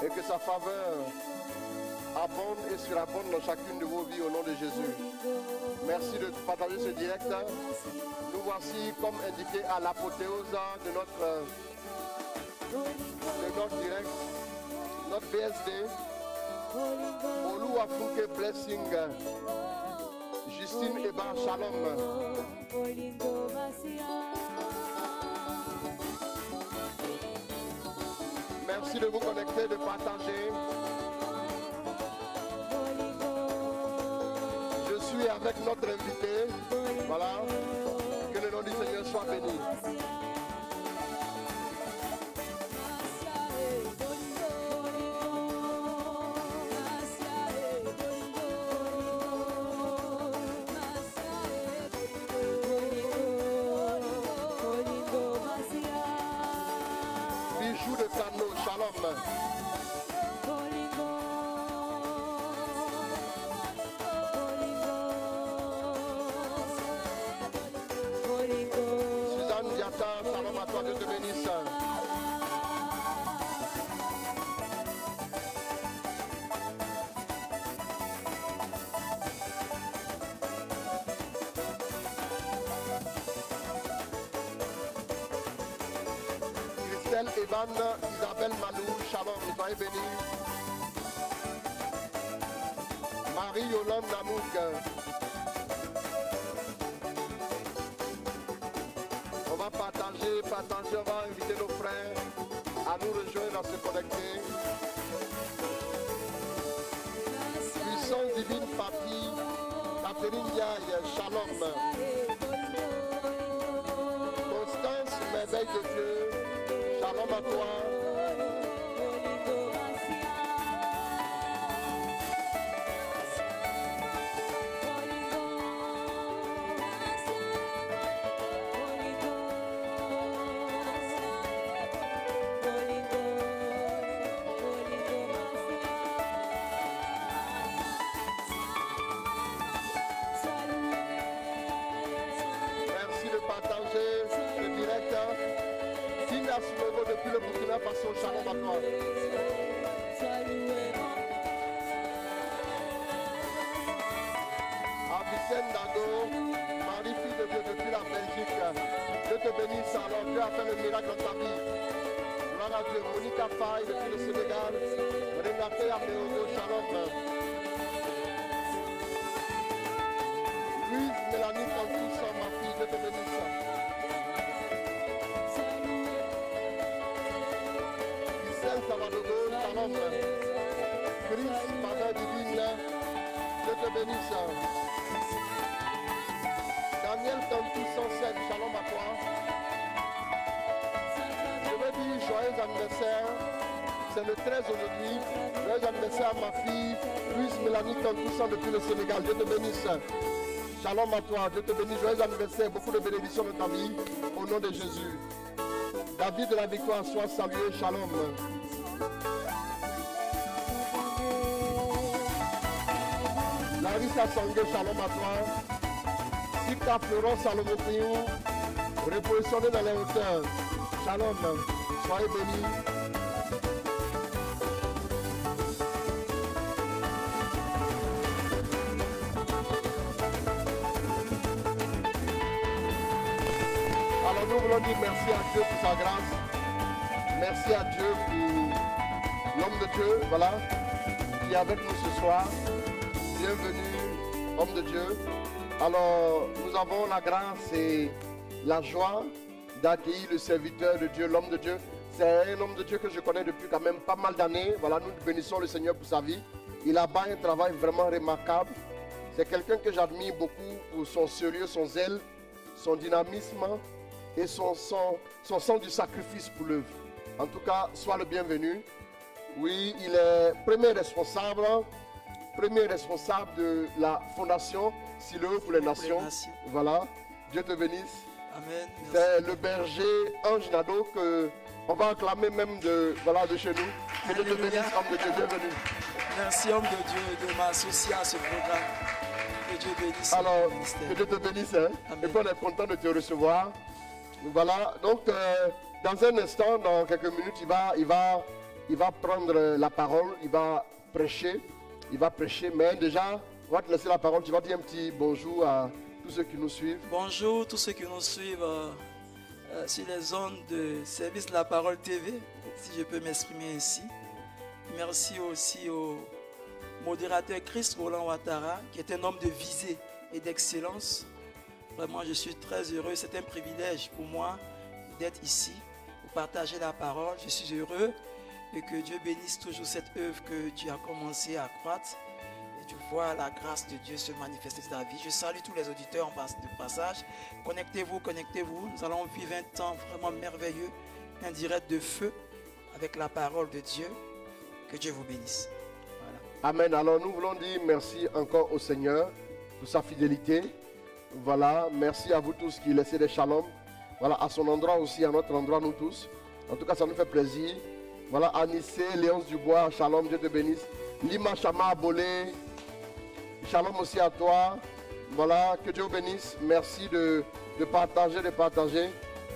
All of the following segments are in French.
et que sa faveur abonde et surabonde dans chacune de vos vies au nom de Jésus. Merci de partager ce direct. Nous voici comme indiqué à l'apothéose de notre direct, notre BSD. Olu Afunke Blessing, Justine Eba Shalom. Merci de vous connecter, de partager. Je suis avec notre invité. Voilà. Que le nom du Seigneur soit béni. Bijou de Tano, Shalom. Shalom à toi, Dieu te bénisse. Christelle Evan, Isabelle Malou, Shalom, soyez bénis. Marie-Yolande Namouk. On va partager, on va inviter nos frères à nous rejoindre, à se connecter. Puissance divine Papi, Catherine Yaye, Shalom. Constance, merveille de Dieu, Shalom à toi. Depuis le Burkina Faso, Shalom à toi. Avicenne Dado, Marie-Fille de Dieu depuis la Belgique. Dieu te bénisse alors, Dieu a fait le miracle dans ta vie. Gloire à Dieu, Monica Faye depuis le Sénégal. Renate Améogo, Shalom. Louise Mélanie Cantus, ma fille, Dieu te bénisse. Salvadogo, Shalom. Chris, Mère divine, Dieu te bénisse. Daniel Tantou 107, Shalom à toi. Je veux dire joyeux anniversaire. C'est le 13 aujourd'hui. Joyeux anniversaire à ma fille, Louise Mélanie Tantou 100 depuis le Sénégal. Dieu te bénisse. Shalom à toi. Dieu te bénisse. Joyeux anniversaire. Beaucoup de bénédictions dans ta vie. Au nom de Jésus. David de la victoire soit salué. Shalom. Larissa Sangue, Shalom à toi. Sika Florent Salomon Priou, repositionné dans les hauteurs. Shalom, soyez bénis. Alors nous voulons dire merci à Dieu pour sa grâce. Merci à Dieu pour l'homme de Dieu, voilà, qui est avec nous ce soir. Bienvenue, homme de Dieu. Alors, nous avons la grâce et la joie d'accueillir le serviteur de Dieu, l'homme de Dieu. C'est un homme de Dieu que je connais depuis quand même pas mal d'années. Voilà, nous bénissons le Seigneur pour sa vie. Il a bâti un travail vraiment remarquable. C'est quelqu'un que j'admire beaucoup pour son sérieux, son zèle, son dynamisme et son sens du sacrifice pour l'œuvre. En tout cas, sois le bienvenu. Oui, il est premier responsable de la fondation Siloé pour les nations. Voilà, Dieu te bénisse. Amen. C'est le berger Ange Nado qu'on va acclamer même de chez nous. Que Dieu te bénisse, homme de Dieu, bienvenue. Merci, homme de Dieu, de m'associer à ce programme. Que Dieu bénisse. Alors, que Dieu te bénisse. Hein? Et puis on est content de te recevoir. Voilà, donc dans un instant, dans quelques minutes, il va il va prendre la parole, il va prêcher, mais déjà, on va te laisser la parole, tu vas dire un petit bonjour à tous ceux qui nous suivent. Bonjour tous ceux qui nous suivent sur les ondes de Service de la Parole TV, si je peux m'exprimer ainsi. Merci aussi au modérateur Christ Roland Ouattara, qui est un homme de visée et d'excellence. Vraiment, je suis très heureux. C'est un privilège pour moi d'être ici, pour partager la parole. Je suis heureux et que Dieu bénisse toujours cette œuvre que tu as commencé à croître. Et tu vois la grâce de Dieu se manifester dans ta vie. Je salue tous les auditeurs de passage. Connectez-vous, connectez-vous. Nous allons vivre un temps vraiment merveilleux, un direct de feu avec la parole de Dieu. Que Dieu vous bénisse. Voilà. Amen. Alors nous voulons dire merci encore au Seigneur pour sa fidélité. Voilà, merci à vous tous qui laissez des shalom. Voilà, à son endroit aussi, à notre endroit, nous tous. En tout cas, ça nous fait plaisir. Voilà, Anissé, Léonce Dubois, shalom, Dieu te bénisse. Lima Chama Abolé, shalom aussi à toi. Voilà, que Dieu vous bénisse. Merci de partager.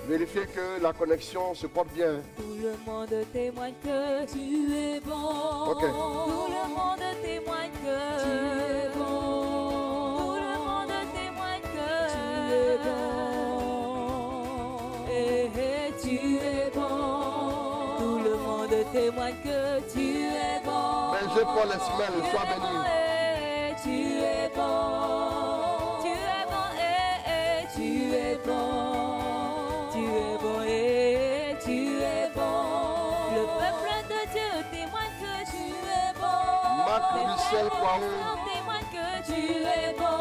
Vérifiez que la connexion se porte bien. Tout le monde témoigne que tu es bon. Ok. Tout le monde témoigne que tu es bon. Tout le monde témoigne que tu es bon. Et tu es bon. Tout le monde témoigne que tu es bon. Berger Paul Esmel, sois béni. Tu es bon. Tu es bon et tu es bon. Tu es bon et tu es bon. Le peuple de Dieu témoigne que tu es bon. Marc Michel Poirot. Témoigne que tu es bon.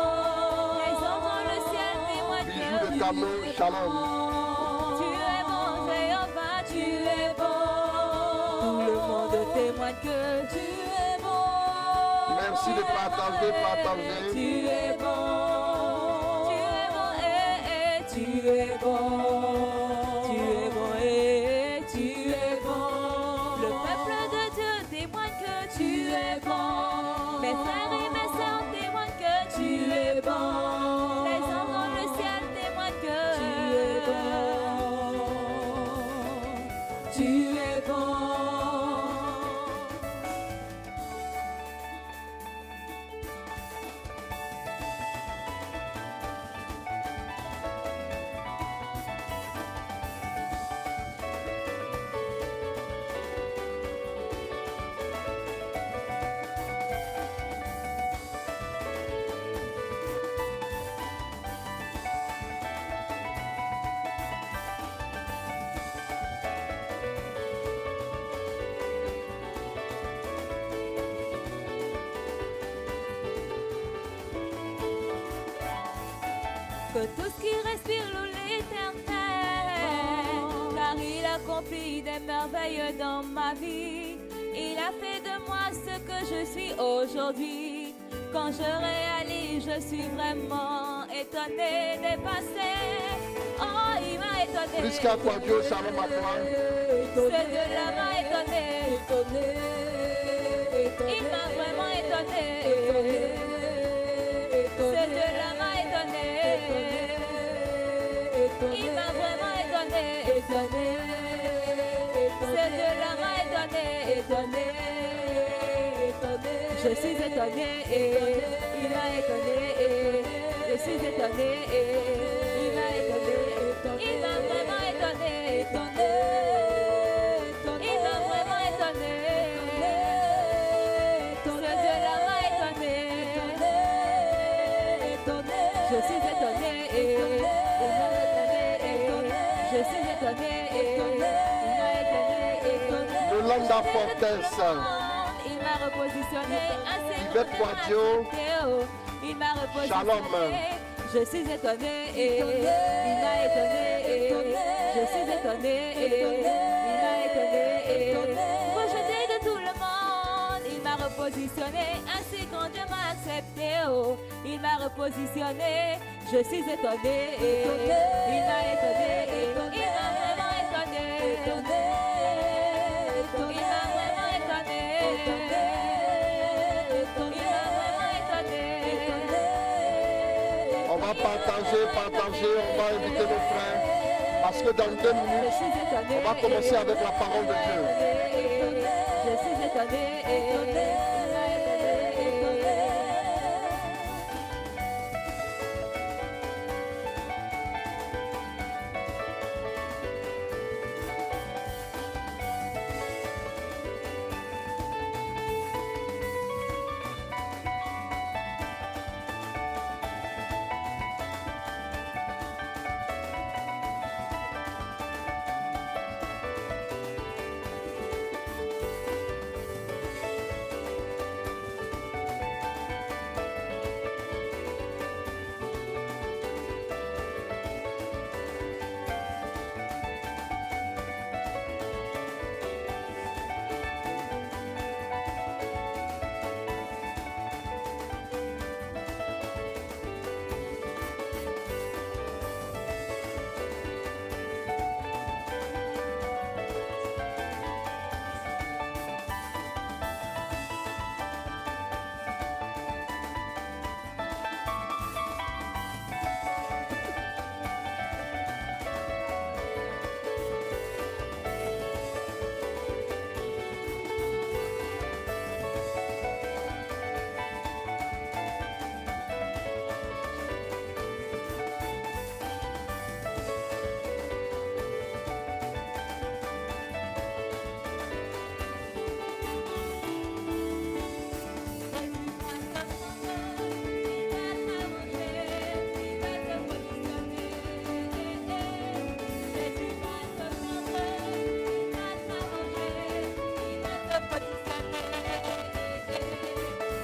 Les hommes dans le ciel témoignent Bijou que de tu es Camo, bon. shalom. Tu es bon, Jéhovah, tu es bon. Tout le monde témoigne que tu es bon. Merci de partager. Tu es bon. Tu es bon et tu es bon. Tu es bon et tu es bon. Le peuple de Dieu témoigne que tu es bon. Mes frères et mes sœurs témoignent que tu es bon. Les hommes dans le ciel témoignent que tu es bon. Tu es bon. Que tout ce qui respire loue l'Éternel, car il accomplit des merveilles dans ma vie. Il a fait de moi ce que je suis aujourd'hui. Quand je réalise, je suis vraiment étonnée, dépassée. Oh, il m'a étonnée. Jusqu'à quoi Dieu, shalom à toi. Ce Dieu-là m'a étonnée. Il m'a vraiment étonnée. Ce Dieu-là m'a étonnée. Il m'a vraiment étonnée. Ce Dieu-là m'a étonnée. Je suis étonnée. Il m'a étonnée. Je suis étonnée. Il m'a étonnée. Il m'a vraiment étonnée. Il m'a vraiment étonnée. Ce Dieu-là m'a étonnée. Je suis étonnée. Je suis étonnée. Yolanda Fortes. Il m'a repositionné assez. Yvette Poidio. Il m'a repositionné. Shalom. Je suis étonnée. Il m'a étonnée. Je suis étonnée. Il m'a étonnée. Rejeté de tout le monde. Il m'a repositionné ainsi quand Dieu m'a accepté. Oh, il m'a repositionné. Je suis étonnée. Il m'a étonnée. Il m'a vraiment étonnée. Il m'a vraiment étonnée. Il m'a vraiment étonnée. On va partager, on va inviter nos frères. Parce que dans 2 minutes, on va commencer avec la parole de Dieu. suis étonnée, étonnée, étonnée, étonnée.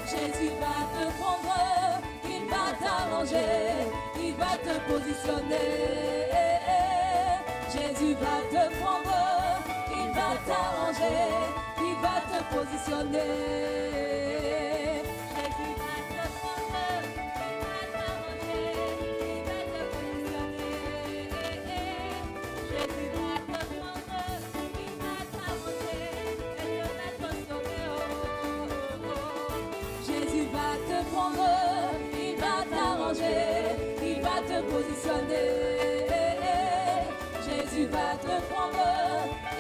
Jésus va te prendre, il va t'arranger, il va te positionner. Jésus va te prendre, il va t'arranger, il va te positionner. Jésus va te prendre, il va t'arranger, il va te positionner. Jésus va te prendre, il va t'arranger, et il va te sauver. Jésus va te prendre, il va t'arranger, il va te positionner. Jésus va te prendre,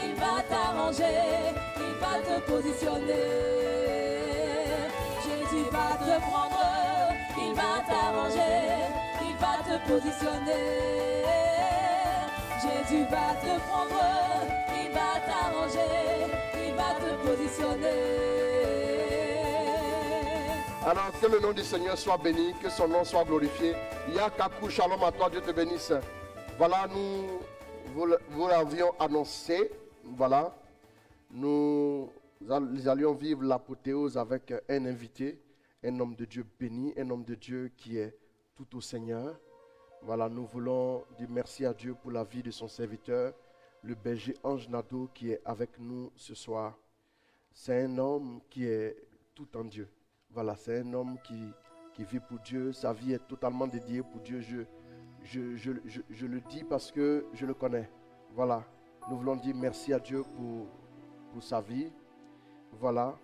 il va t'arranger, il va te positionner. Jésus va te prendre, il va t'arranger, il va te positionner. Jésus va te prendre, il va t'arranger, il va te positionner. Alors que le nom du Seigneur soit béni, que son nom soit glorifié. Yakakou, shalom à toi, Dieu te bénisse. Voilà, vous l'avions annoncé. Voilà, nous allions vivre l'apothéose avec un invité, un homme de Dieu béni, un homme de Dieu qui est tout au Seigneur. Voilà, nous voulons dire merci à Dieu pour la vie de son serviteur, le berger Ange Nadeau qui est avec nous ce soir. C'est un homme qui est tout en Dieu. Voilà, c'est un homme qui vit pour Dieu. Sa vie est totalement dédiée pour Dieu. Je le dis parce que je le connais. Voilà, nous voulons dire merci à Dieu pour sa vie. Voilà,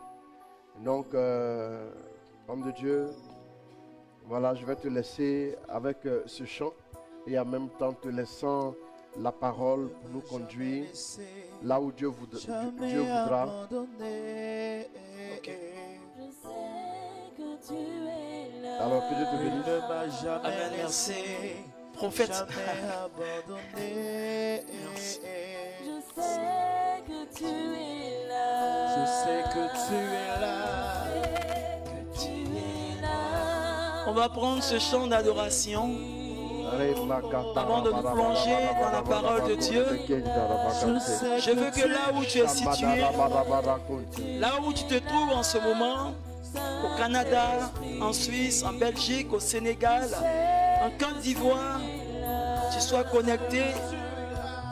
donc, homme de Dieu, voilà, je vais te laisser avec ce chant et en même temps te laissant la parole pour nous conduire là où Dieu voudra. Okay. Alors que Dieu te bénisse. Amen, merci. Prophète. Je sais que tu es là. Je sais que tu es là. On va prendre ce chant d'adoration avant de nous plonger dans la parole de Dieu. Je veux que là où tu es situé, là où tu te trouves en ce moment, au Canada, en Suisse, en Belgique, au Sénégal, en Côte d'Ivoire, tu sois connecté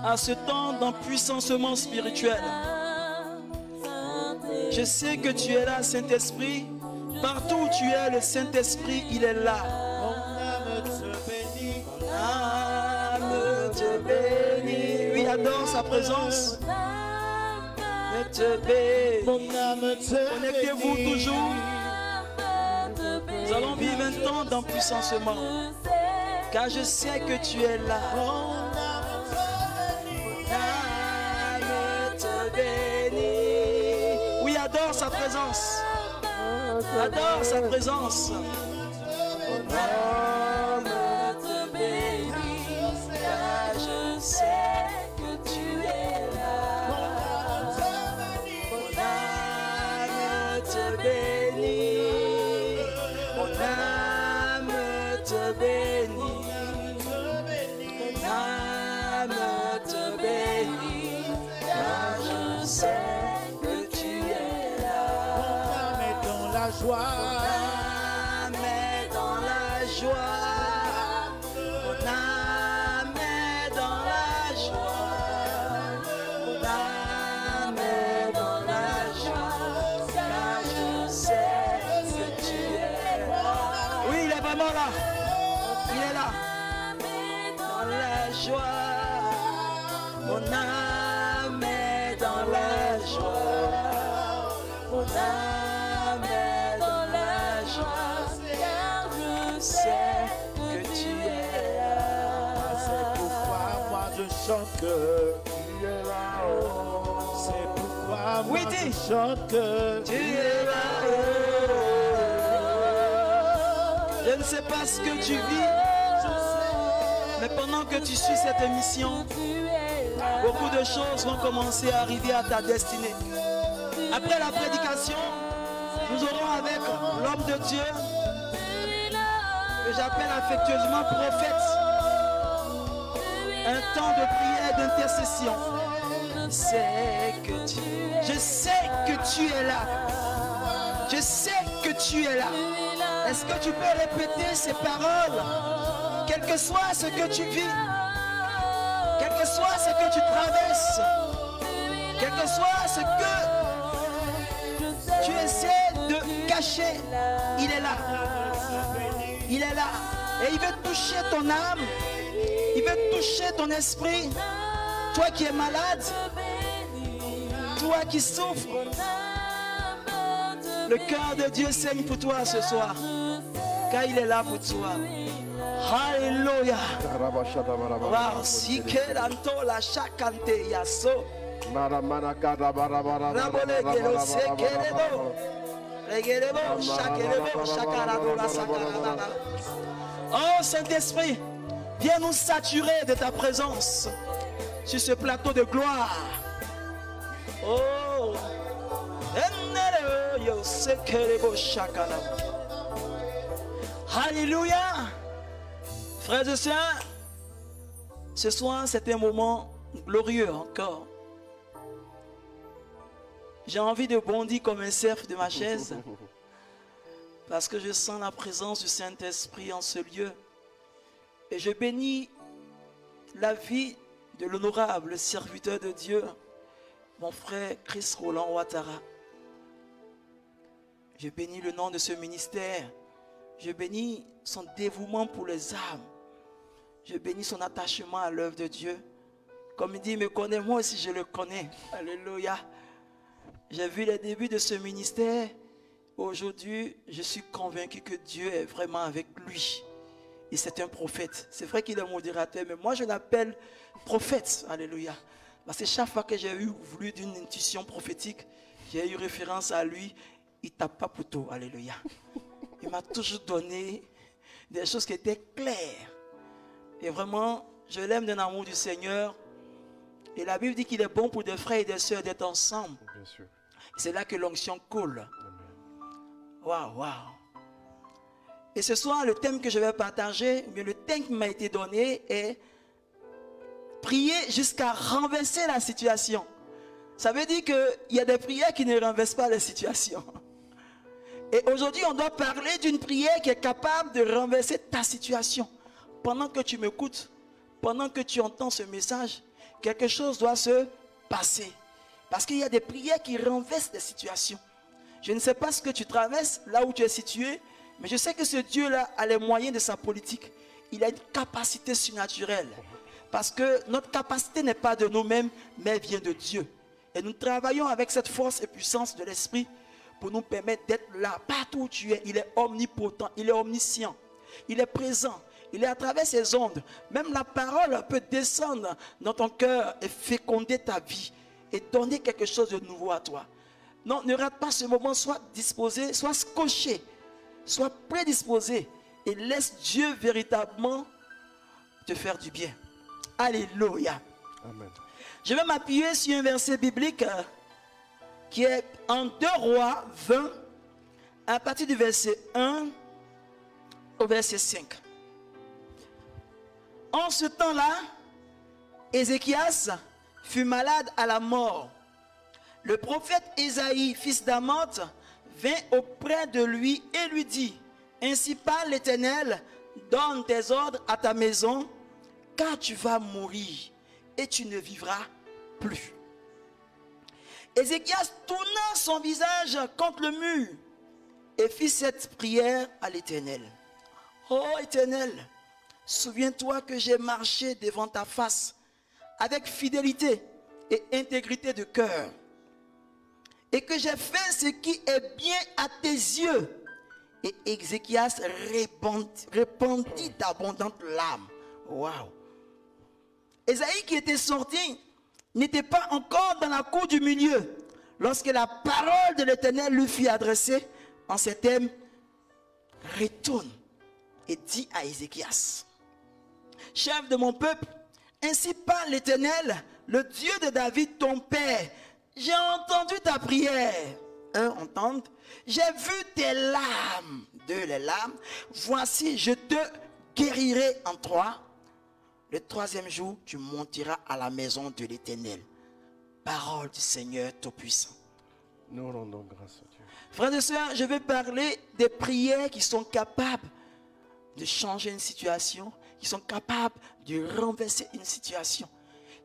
à ce temps d'empuissancement spirituel. Je sais que tu es là, Saint-Esprit. Partout où tu es, le Saint-Esprit, il est là. Mon âme te bénit. Oui, adore sa présence. Connectez-vous toujours. Nous allons vivre un temps d'empuissancement. Car je sais que tu es là. Mon âme te bénit. Oui, Adore sa présence. Adore sa présence. Mon âme te bénit, car je sais que tu es là. Mon âme te bénit, mon âme te bénit, mon âme te bénit, car je sais que tu es là. Mon âme est dans la joie. Mon âme est dans la joie, mon âme est dans la joie, car je sais que tu es là. Oui, il est vraiment là. Il est là. Dans la joie, mon âme est dans la joie, mon âme est dans la joie, car je sais que tu es là. C'est pourquoi moi je chante que tu es là. C'est pourquoi moi je chante que tu es là. Je ne sais pas ce que tu vis, mais pendant que tu suis cette émission, beaucoup de choses vont commencer à arriver à ta destinée. Après la prédication, nous aurons avec l'homme de Dieu, que j'appelle affectueusement prophète, un temps de prière et d'intercession. Je sais que tu es là. Je sais que tu es là. Est-ce que tu peux répéter ces paroles? Quel que soit ce que tu vis, quel que soit ce que tu traverses, quel que soit ce que tu essaies de cacher, il est là. Il est là. Et il veut toucher ton âme. Il veut toucher ton esprit. Toi qui es malade, toi qui souffres, le cœur de Dieu saigne pour toi ce soir, car il est là pour toi. Alléluia. Oh Saint-Esprit, viens nous saturer de ta présence sur ce plateau de gloire. Oh, alléluia. Frères et sœurs, ce soir c'est un moment glorieux encore. J'ai envie de bondir comme un cerf de ma chaise, parce que je sens la présence du Saint-Esprit en ce lieu. Et je bénis la vie de l'honorable serviteur de Dieu, mon frère Chris Roland Ouattara. Je bénis le nom de ce ministère. Je bénis son dévouement pour les âmes. Je bénis son attachement à l'œuvre de Dieu. Comme il dit, me connais moi aussi je le connais. Alléluia. J'ai vu les débuts de ce ministère. Aujourd'hui, je suis convaincu que Dieu est vraiment avec lui. Et c'est un prophète. C'est vrai qu'il est modérateur, mais moi je l'appelle prophète. Alléluia. Parce que chaque fois que j'ai voulu d'une intuition prophétique, j'ai eu référence à lui. Il tape pas pour tout. Alléluia. Il m'a toujours donné des choses qui étaient claires. Et vraiment, je l'aime d'un amour du Seigneur. Et la Bible dit qu'il est bon pour des frères et des sœurs d'être ensemble. Bien sûr. C'est là que l'onction coule. Waouh, waouh. Et ce soir, le thème que je vais partager, mais le thème qui m'a été donné est prier jusqu'à renverser la situation. Ça veut dire qu'il y a des prières qui ne renversent pas la situation. Et aujourd'hui, on doit parler d'une prière qui est capable de renverser ta situation. Pendant que tu m'écoutes, pendant que tu entends ce message, quelque chose doit se passer. Parce qu'il y a des prières qui renversent des situations. Je ne sais pas ce que tu traverses, là où tu es situé, mais je sais que ce Dieu-là a les moyens de sa politique. Il a une capacité surnaturelle. Parce que notre capacité n'est pas de nous-mêmes, mais vient de Dieu. Et nous travaillons avec cette force et puissance de l'Esprit pour nous permettre d'être là, partout où tu es. Il est omnipotent, il est omniscient, il est présent, il est à travers ses ondes. Même la parole peut descendre dans ton cœur et féconder ta vie et donner quelque chose de nouveau à toi. Non, ne rate pas ce moment. Sois disposé, sois scotché, sois prédisposé et laisse Dieu véritablement te faire du bien. Alléluia. Amen. Je vais m'appuyer sur un verset biblique qui est en 2 Rois 20, à partir du verset 1 au verset 5. En ce temps-là, Ézéchias fut malade à la mort. Le prophète Ésaïe, fils d'Amoth, vint auprès de lui et lui dit: Ainsi parle l'Éternel, donne tes ordres à ta maison, car tu vas mourir et tu ne vivras plus. Ézéchias tourna son visage contre le mur et fit cette prière à l'Éternel. Ô Éternel, souviens-toi que j'ai marché devant ta face avec fidélité et intégrité de cœur, et que j'ai fait ce qui est bien à tes yeux. Et Ézéchias répandit d'abondantes larmes. Waouh! Ésaïe qui était sorti n'était pas encore dans la cour du milieu lorsque la parole de l'Éternel lui fut adressée en ces termes: retourne et dis à Ézéchias, chef de mon peuple, ainsi parle l'Éternel, le Dieu de David ton père. J'ai entendu ta prière. Entendre. J'ai vu tes larmes. 2, les larmes. Voici, je te guérirai en 3. Le 3e jour, tu monteras à la maison de l'Éternel. Parole du Seigneur Tout-Puissant. Nous rendons grâce à Dieu. Frères et sœurs, je vais parler des prières qui sont capables de changer une situation, qui sont capables de renverser une situation.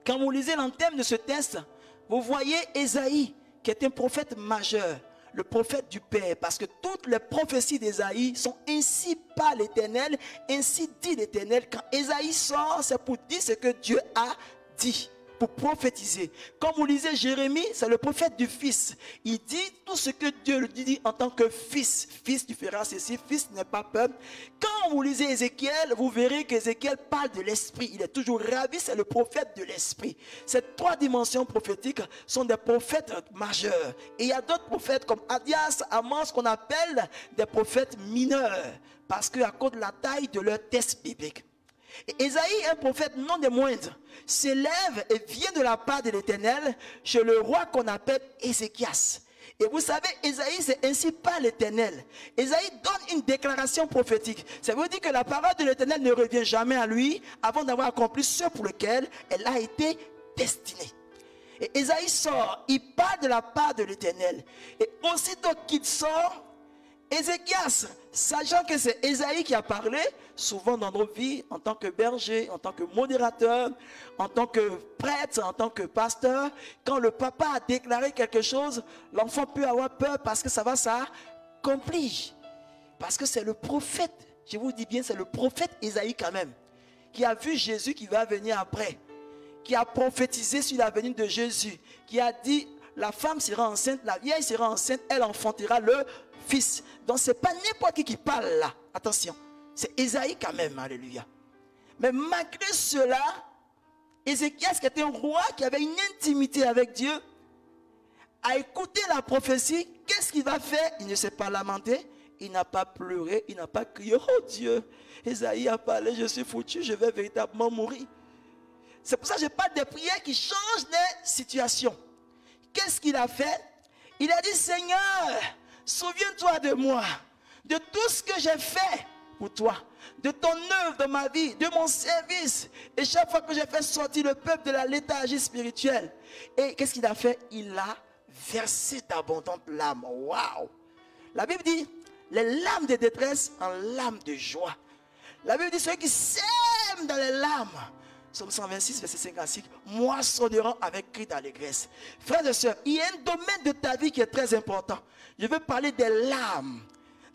Quand vous lisez l'entème de ce texte, vous voyez Ésaïe, qui est un prophète majeur, le prophète du Père, parce que toutes les prophéties d'Ésaïe sont ainsi par l'Éternel, ainsi dit l'Éternel. Quand Ésaïe sort, c'est pour dire ce que Dieu a dit, pour prophétiser. Comme vous lisez Jérémie, c'est le prophète du Fils. Il dit tout ce que Dieu lui dit en tant que fils. Fils, tu feras ceci, fils, n'aie pas peur. Quand vous lisez Ézéchiel, vous verrez qu'Ézéchiel parle de l'esprit. Il est toujours ravi, c'est le prophète de l'esprit. Ces 3 dimensions prophétiques sont des prophètes majeurs. Et il y a d'autres prophètes comme Adias, Amos, qu'on appelle des prophètes mineurs, parce qu'à cause de la taille de leur texte biblique. Et Ésaïe, un prophète non des moindres, s'élève et vient de la part de l'Éternel chez le roi qu'on appelle Ézéchias. Et vous savez, Ésaïe, c'est ainsi par l'Éternel. Ésaïe donne une déclaration prophétique. Ça veut dire que la parole de l'Éternel ne revient jamais à lui avant d'avoir accompli ce pour lequel elle a été destinée. Et Ésaïe sort, il parle de la part de l'Éternel. Et aussitôt qu'il sort, Ézéchias, sachant que c'est Ésaïe qui a parlé, souvent dans nos vies, en tant que berger, en tant que modérateur, en tant que prêtre, en tant que pasteur, quand le papa a déclaré quelque chose, l'enfant peut avoir peur parce que ça va s'accomplir. Parce que c'est le prophète, je vous dis bien, c'est le prophète Ésaïe quand même, qui a vu Jésus qui va venir après, qui a prophétisé sur la venue de Jésus, qui a dit, la femme sera enceinte, la vieille sera enceinte, elle enfantera le fils. Donc ce n'est pas n'importe qui parle là. Attention, c'est Ésaïe quand même, alléluia. Mais malgré cela, Ézéchias, qui était un roi qui avait une intimité avec Dieu, a écouté la prophétie. Qu'est-ce qu'il va faire? Il ne s'est pas lamenté, il n'a pas pleuré, il n'a pas crié: oh Dieu, Ésaïe a parlé, je suis foutu, je vais véritablement mourir. C'est pour ça que je parle des prières qui changent les situations. Qu'est-ce qu'il a fait? Il a dit: Seigneur, souviens-toi de moi, de tout ce que j'ai fait pour toi, de ton œuvre dans ma vie, de mon service. Et chaque fois que j'ai fait sortir le peuple de la léthargie spirituelle. Et qu'est-ce qu'il a fait? Il a versé d'abondantes larmes. Waouh! La Bible dit, les larmes de détresse en larmes de joie. La Bible dit, ceux qui sèment dans les larmes, Psaume 126, verset 55, moissonneront avec cri d'allégresse. Frères et sœurs, il y a un domaine de ta vie qui est très important. Je veux parler des larmes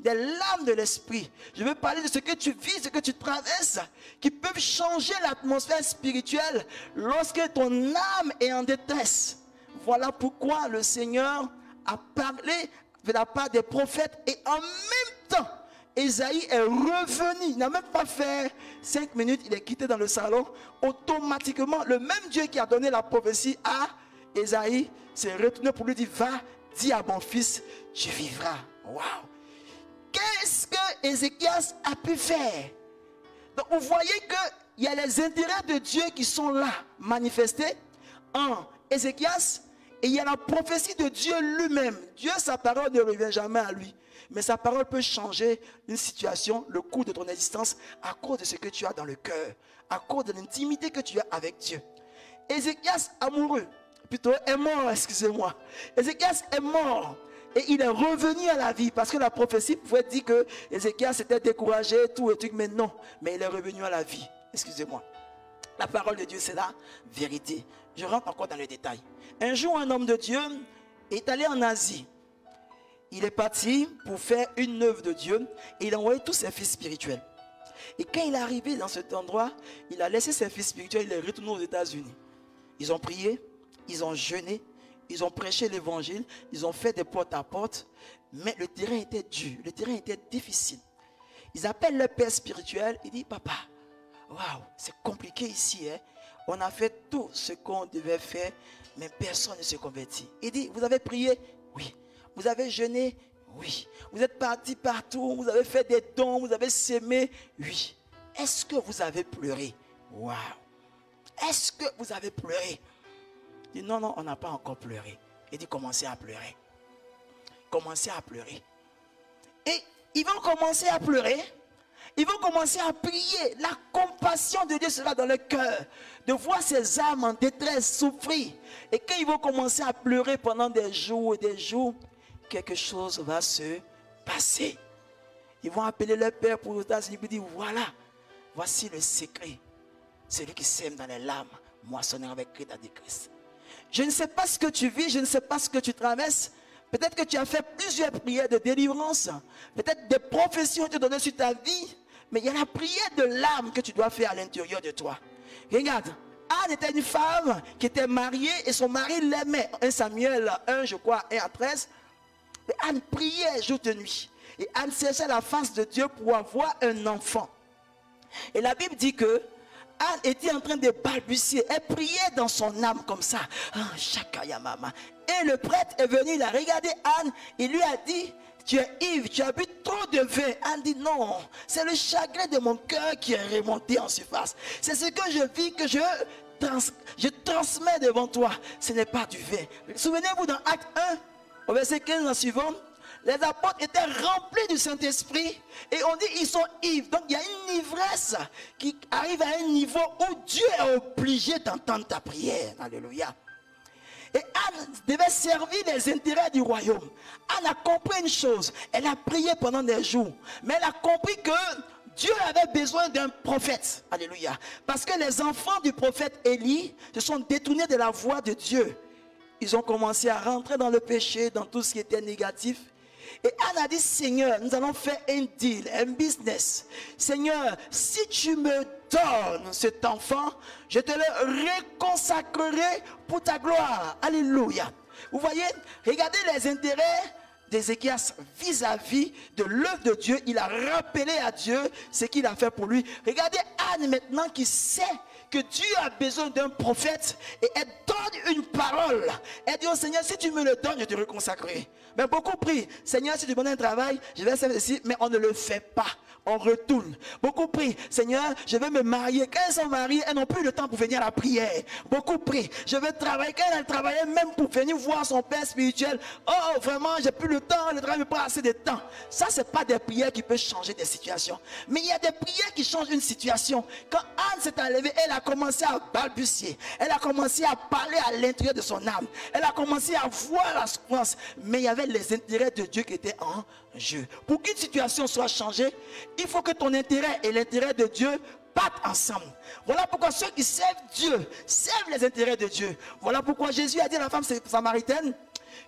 de l'esprit. Je veux parler de ce que tu vis, ce que tu traverses, qui peuvent changer l'atmosphère spirituelle lorsque ton âme est en détresse. Voilà pourquoi le Seigneur a parlé de la part des prophètes, et en même temps, Ésaïe est revenu. Il n'a même pas fait 5 minutes, il est quitté dans le salon. Automatiquement, le même Dieu qui a donné la prophétie à Ésaïe s'est retourné pour lui dire: va dis à mon fils, tu vivras. Waouh! Qu'est-ce que Ézéchias a pu faire? Donc vous voyez qu'il y a les intérêts de Dieu qui sont là, manifestés en Ézéchias, et il y a la prophétie de Dieu lui-même. Dieu, sa parole ne revient jamais à lui. Mais sa parole peut changer une situation, le cours de ton existence, à cause de ce que tu as dans le cœur, à cause de l'intimité que tu as avec Dieu. Ézéchias amoureux, plutôt est mort, excusez-moi. Ézéchias est mort et il est revenu à la vie parce que la prophétie pouvait dire que Ézéchias s'était découragé, tout et tout, mais non, mais il est revenu à la vie. Excusez-moi. La parole de Dieu, c'est la vérité. Je rentre encore dans les détails. Un jour, un homme de Dieu est allé en Asie. Il est parti pour faire une œuvre de Dieu et il a envoyé tous ses fils spirituels. Et quand il est arrivé dans cet endroit, il a laissé ses fils spirituels, il est retourné aux États-Unis. Ils ont prié, ils ont jeûné, ils ont prêché l'évangile, ils ont fait des porte-à-porte, mais le terrain était dur, le terrain était difficile. Ils appellent leur père spirituel, il dit, papa, waouh, c'est compliqué ici, hein? On a fait tout ce qu'on devait faire, mais personne ne se convertit. Il dit, vous avez prié? Oui. Vous avez jeûné? Oui. Vous êtes parti partout, vous avez fait des dons, vous avez sémé? Oui. Est-ce que vous avez pleuré? Waouh. Est-ce que vous avez pleuré? Il dit, non, non, on n'a pas encore pleuré. Il dit, commencez à pleurer. Commencez à pleurer. Et ils vont commencer à pleurer. Ils vont commencer à prier. La compassion de Dieu sera dans le cœur. De voir ces âmes en détresse souffrir. Et quand ils vont commencer à pleurer pendant des jours et des jours, quelque chose va se passer. Ils vont appeler leur père pour le temps. Ils vont dire, voilà, voici le secret. Celui qui sème dans les larmes, moissonnera avec cri de Christ. Je ne sais pas ce que tu vis, je ne sais pas ce que tu traverses. Peut-être que tu as fait plusieurs prières de délivrance. Peut-être des prophéties ont été données sur ta vie. Mais il y a la prière de l'âme que tu dois faire à l'intérieur de toi. Regarde, Anne était une femme qui était mariée et son mari l'aimait. 1 Samuel 1, je crois, 1 à 13. Et Anne priait jour et nuit. Et Anne cherchait la face de Dieu pour avoir un enfant. Et la Bible dit que Anne était en train de balbutier. Elle priait dans son âme comme ça. Et le prêtre est venu, il a regardé Anne. Il lui a dit, tu es ivre, tu as bu trop de vin. Anne dit, non, c'est le chagrin de mon cœur qui est remonté en surface. C'est ce que je vis, que je transmets devant toi. Ce n'est pas du vin. Souvenez-vous dans Acte 1, au verset 15 en suivant, les apôtres étaient remplis du Saint-Esprit et on dit ils sont ivres. Donc il y a une ivresse qui arrive à un niveau où Dieu est obligé d'entendre ta prière. Alléluia. Et Anne devait servir les intérêts du royaume. Anne a compris une chose. Elle a prié pendant des jours. Mais elle a compris que Dieu avait besoin d'un prophète. Alléluia. Parce que les enfants du prophète Élie se sont détournés de la voie de Dieu. Ils ont commencé à rentrer dans le péché, dans tout ce qui était négatif. Et Anne a dit, Seigneur, nous allons faire un deal, un business. Seigneur, si tu me donnes cet enfant, je te le reconsacrerai pour ta gloire. Alléluia. Vous voyez, regardez les intérêts d'Ézéchias vis-à-vis de l'œuvre de Dieu. Il a rappelé à Dieu ce qu'il a fait pour lui. Regardez Anne maintenant qui sait que Dieu a besoin d'un prophète et elle donne une parole. Elle dit au Seigneur, si tu me le donnes, je te reconsacrerai. Mais beaucoup prient, Seigneur, si tu me donnes un travail, je vais faire ceci, mais on ne le fait pas. On retourne. Beaucoup prient, Seigneur, je vais me marier. Quand elles sont mariées, elles n'ont plus le temps pour venir à la prière. Beaucoup prient, je vais travailler. Quand elles travaillaient même pour venir voir son père spirituel, oh vraiment, j'ai plus le temps, le travail me prend assez de temps. Ça, ce n'est pas des prières qui peuvent changer des situations. Mais il y a des prières qui changent une situation. Quand Anne s'est enlevée, elle a commencé à balbutier. Elle a commencé à parler à l'intérieur de son âme. Elle a commencé à voir la souffrance. Mais il y avait les intérêts de Dieu qui étaient en jeu. Pour qu'une situation soit changée, il faut que ton intérêt et l'intérêt de Dieu partent ensemble. Voilà pourquoi ceux qui servent Dieu servent les intérêts de Dieu. Voilà pourquoi Jésus a dit à la femme samaritaine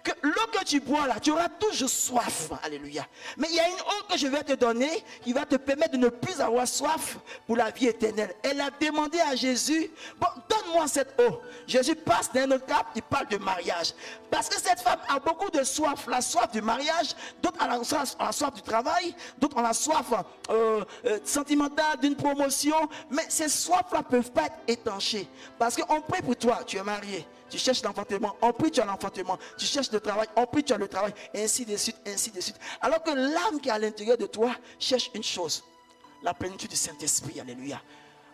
que l'eau que tu bois là, tu auras toujours soif. Alléluia. Mais il y a une eau que je vais te donner qui va te permettre de ne plus avoir soif pour la vie éternelle. Elle a demandé à Jésus, bon, donne-moi cette eau. Jésus passe d'un autre cap, il parle de mariage. Parce que cette femme a beaucoup de soif. La soif du mariage, d'autres ont la soif du travail, d'autres ont la soif sentimentale d'une promotion. Mais ces soifs-là ne peuvent pas être étanchées. Parce qu'on prie pour toi, tu es marié. Tu cherches l'enfantement, on prie, tu as l'enfantement. Tu cherches le travail, on prie, tu as le travail. Et ainsi de suite, ainsi de suite. Alors que l'âme qui est à l'intérieur de toi cherche une chose. La plénitude du Saint-Esprit, alléluia.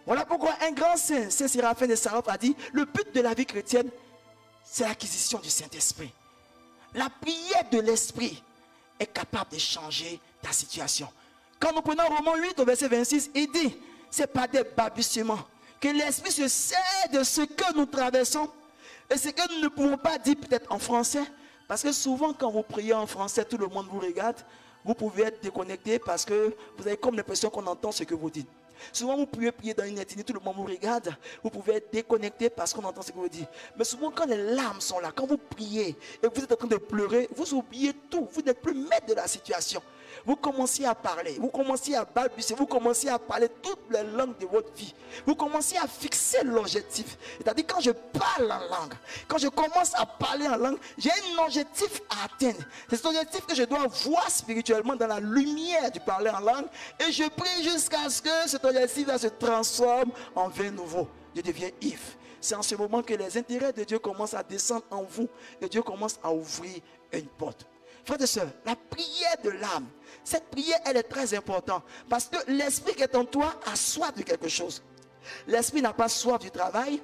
Voilà pourquoi un grand saint, Saint Séraphin de Sarov, a dit, le but de la vie chrétienne, c'est l'acquisition du Saint-Esprit. La prière de l'Esprit est capable de changer ta situation. Quand nous prenons Romains 8 au verset 26, il dit, c'est pas des balbutiements, que l'Esprit se sert de ce que nous traversons et ce que nous ne pouvons pas dire peut-être en français. Parce que souvent quand vous priez en français, tout le monde vous regarde. Vous pouvez être déconnecté parce que vous avez comme l'impression qu'on entend ce que vous dites. Souvent vous pouvez prier dans une intimité, tout le monde vous regarde. Vous pouvez être déconnecté parce qu'on entend ce que vous dites. Mais souvent quand les larmes sont là, quand vous priez et vous êtes en train de pleurer, vous oubliez tout. Vous n'êtes plus maître de la situation. Vous commencez à parler, vous commencez à balbutier, vous commencez à parler toutes les langues de votre vie. Vous commencez à fixer l'objectif. C'est-à-dire quand je parle en langue, quand je commence à parler en langue, j'ai un objectif à atteindre. C'est cet objectif que je dois voir spirituellement dans la lumière du parler en langue. Et je prie jusqu'à ce que cet objectif se transforme en vin nouveau. Je deviens ivre. C'est en ce moment que les intérêts de Dieu commencent à descendre en vous. Et Dieu commence à ouvrir une porte. Frères et sœurs, la prière de l'âme, cette prière, elle est très importante. Parce que l'esprit qui est en toi a soif de quelque chose. L'esprit n'a pas soif du travail.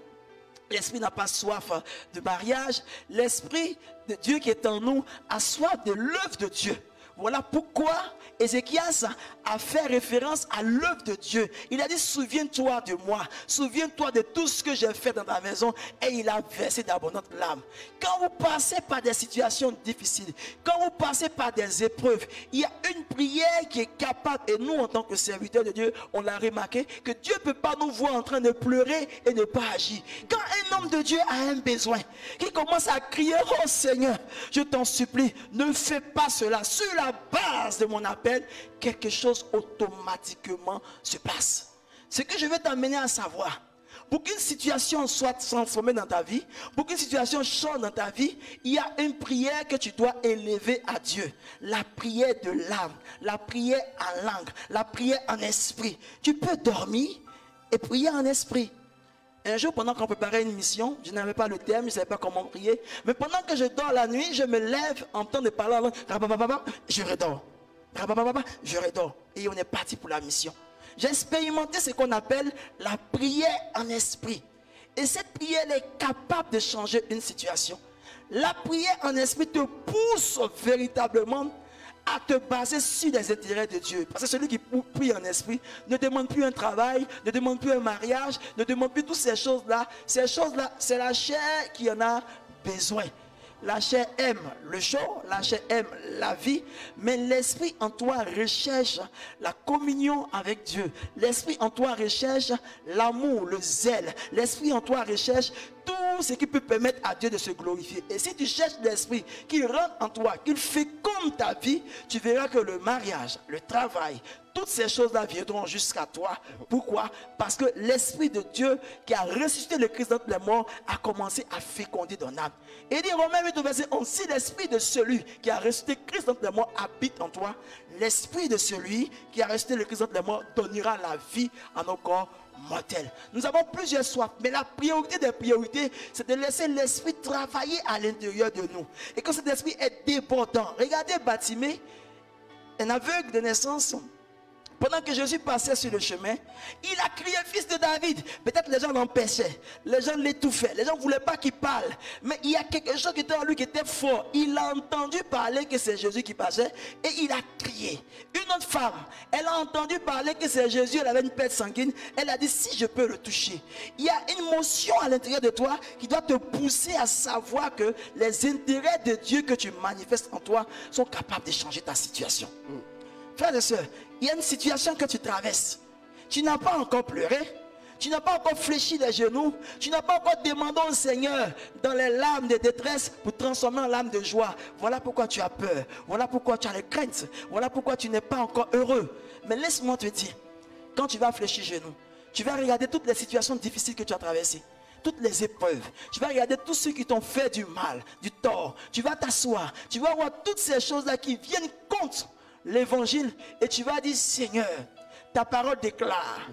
L'esprit n'a pas soif de mariage. L'esprit de Dieu qui est en nous a soif de l'œuvre de Dieu. Voilà pourquoi Ézéchias a fait référence à l'œuvre de Dieu. Il a dit, souviens-toi de moi, souviens-toi de tout ce que j'ai fait dans ta maison. Et il a versé d'abondantes larmes. Quand vous passez par des situations difficiles, quand vous passez par des épreuves, il y a une prière qui est capable, et nous en tant que serviteurs de Dieu, on l'a remarqué, que Dieu ne peut pas nous voir en train de pleurer et ne pas agir. Quand un homme de Dieu a un besoin, qu'il commence à crier, oh Seigneur, je t'en supplie, ne fais pas cela. Sur la base de mon appel, quelque chose automatiquement se passe. Ce que je veux t'amener à savoir, pour qu'une situation soit transformée dans ta vie, pour qu'une situation change dans ta vie, il y a une prière que tu dois élever à Dieu. La prière de l'âme, la prière en langue, la prière en esprit. Tu peux dormir et prier en esprit. Un jour, pendant qu'on préparait une mission, je n'avais pas le terme, je ne savais pas comment prier. Mais pendant que je dors la nuit, je me lève en train de parler en langue. Je redors. Je redors. Et on est parti pour la mission. J'ai expérimenté ce qu'on appelle la prière en esprit. Et cette prière est capable de changer une situation. La prière en esprit te pousse véritablement à te baser sur les intérêts de Dieu. Parce que celui qui prie en esprit ne demande plus un travail, ne demande plus un mariage, ne demande plus toutes ces choses-là. Ces choses-là, c'est la chair qui en a besoin. La chair aime le chaud, la chair aime la vie, mais l'esprit en toi recherche la communion avec Dieu. L'esprit en toi recherche l'amour, le zèle. L'esprit en toi recherche tout ce qui peut permettre à Dieu de se glorifier. Et si tu cherches l'esprit qui rentre en toi, qu'il féconde ta vie, tu verras que le mariage, le travail, toutes ces choses-là viendront jusqu'à toi. Pourquoi? Parce que l'Esprit de Dieu qui a ressuscité le Christ d'entre les morts a commencé à féconder ton âme. Et il dit Romains 8 verset 11, si l'Esprit de celui qui a ressuscité le Christ d'entre les morts habite en toi, l'Esprit de celui qui a ressuscité le Christ d'entre les morts donnera la vie à nos corps mortels. Nous avons plusieurs soifs, mais la priorité des priorités, c'est de laisser l'Esprit travailler à l'intérieur de nous. Et quand cet Esprit est débordant, regardez Bartimée, un aveugle de naissance. Pendant que Jésus passait sur le chemin, il a crié fils de David. Peut-être les gens l'empêchaient, les gens l'étouffaient, les gens ne voulaient pas qu'il parle. Mais il y a quelque chose qui était en lui qui était fort. Il a entendu parler que c'est Jésus qui passait et il a crié. Une autre femme, elle a entendu parler que c'est Jésus, elle avait une perte sanguine. Elle a dit si je peux le toucher. Il y a une motion à l'intérieur de toi qui doit te pousser à savoir que les intérêts de Dieu que tu manifestes en toi sont capables de changer ta situation. Frères et sœurs, il y a une situation que tu traverses. Tu n'as pas encore pleuré. Tu n'as pas encore fléchi les genoux. Tu n'as pas encore demandé au Seigneur dans les larmes de détresse pour transformer en larmes de joie. Voilà pourquoi tu as peur. Voilà pourquoi tu as les craintes. Voilà pourquoi tu n'es pas encore heureux. Mais laisse-moi te dire, quand tu vas fléchir les genoux, tu vas regarder toutes les situations difficiles que tu as traversées. Toutes les épreuves. Tu vas regarder tous ceux qui t'ont fait du mal, du tort. Tu vas t'asseoir. Tu vas voir toutes ces choses-là qui viennent contre l'évangile et tu vas dire Seigneur, ta parole déclare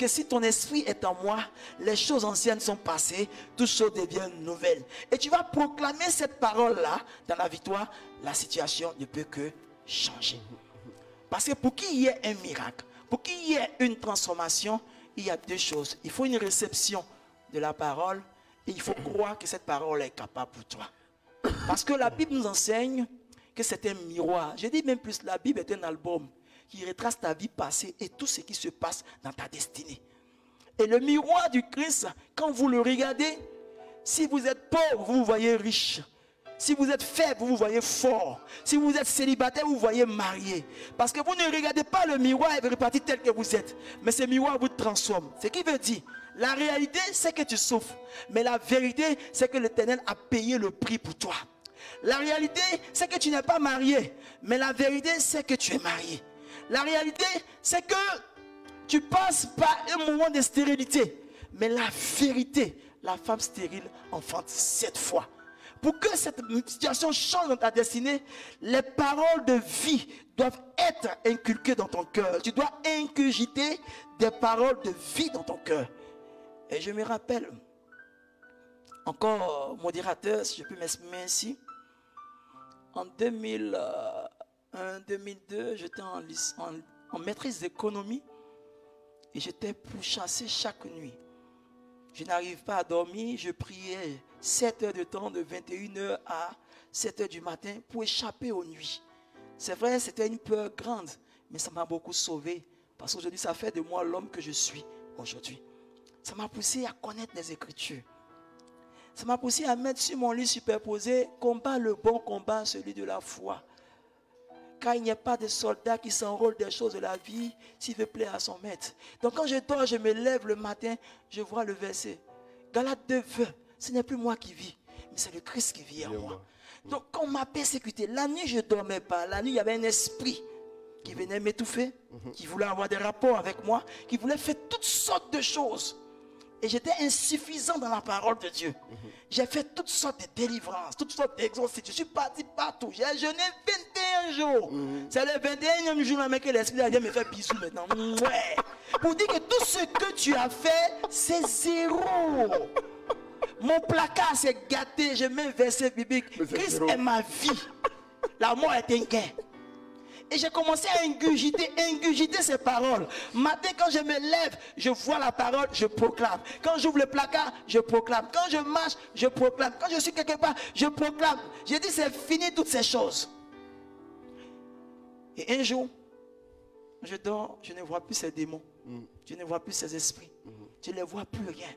que si ton esprit est en moi, les choses anciennes sont passées, toutes choses deviennent nouvelles. Et tu vas proclamer cette parole-là dans la victoire, la situation ne peut que changer. Parce que pour qu'il y ait un miracle, pour qu'il y ait une transformation, il y a deux choses. Il faut une réception de la parole et il faut croire que cette parole est capable pour toi. Parce que la Bible nous enseigne que c'est un miroir. Je dis même plus, la Bible est un album qui retrace ta vie passée et tout ce qui se passe dans ta destinée. Et le miroir du Christ, quand vous le regardez, si vous êtes pauvre, vous vous voyez riche. Si vous êtes faible, vous vous voyez fort. Si vous êtes célibataire, vous vous voyez marié. Parce que vous ne regardez pas le miroir et vous repartez tel que vous êtes. Mais ce miroir vous transforme. Ce qui veut dire, la réalité, c'est que tu souffres. Mais la vérité, c'est que l'Éternel a payé le prix pour toi. La réalité, c'est que tu n'es pas marié. Mais la vérité, c'est que tu es marié. La réalité, c'est que tu passes par un moment de stérilité. Mais la vérité, la femme stérile enfante 7 fois. Pour que cette situation change dans ta destinée, les paroles de vie doivent être inculquées dans ton cœur. Tu dois ingurgiter des paroles de vie dans ton cœur. Et je me rappelle, encore modérateur, si je peux m'exprimer ainsi, en 2001-2002, j'étais en maîtrise d'économie et j'étais pourchassé chaque nuit. Je n'arrive pas à dormir, je priais 7 heures de temps, de 21h à 7 heures du matin pour échapper aux nuits. C'est vrai, c'était une peur grande, mais ça m'a beaucoup sauvé. Parce qu'aujourd'hui, ça fait de moi l'homme que je suis aujourd'hui. Ça m'a poussé à connaître les Écritures. Ça m'a poussé à mettre sur mon lit superposé, combat le bon combat, celui de la foi. Car il n'y a pas de soldat qui s'enrôle des choses de la vie s'il veut plaire à son maître. Donc quand je dors, je me lève le matin, je vois le verset. Galates 2, ce n'est plus moi qui vis, mais c'est le Christ qui vit en moi. Donc quand on m'a persécuté, la nuit je ne dormais pas. La nuit il y avait un esprit qui venait m'étouffer, qui voulait avoir des rapports avec moi, qui voulait faire toutes sortes de choses. Et j'étais insuffisant dans la parole de Dieu. J'ai fait toutes sortes de délivrances, toutes sortes d'exorcismes. Je suis parti partout. J'ai jeûné 21 jours. C'est le 21e jour que l'esprit vient me faire bisous maintenant. Ouais. Pour dire que tout ce que tu as fait, c'est zéro. Mon placard s'est gâté. Je mets un verset biblique. Christ est ma vie. La mort est un gain. Et j'ai commencé à ingurgiter ces paroles. Matin, quand je me lève, je vois la parole, je proclame. Quand j'ouvre le placard, je proclame. Quand je marche, je proclame. Quand je suis quelque part, je proclame. J'ai dit, c'est fini toutes ces choses. Et un jour, je dors, je ne vois plus ces démons. Je ne vois plus ces esprits. Je ne les vois plus rien.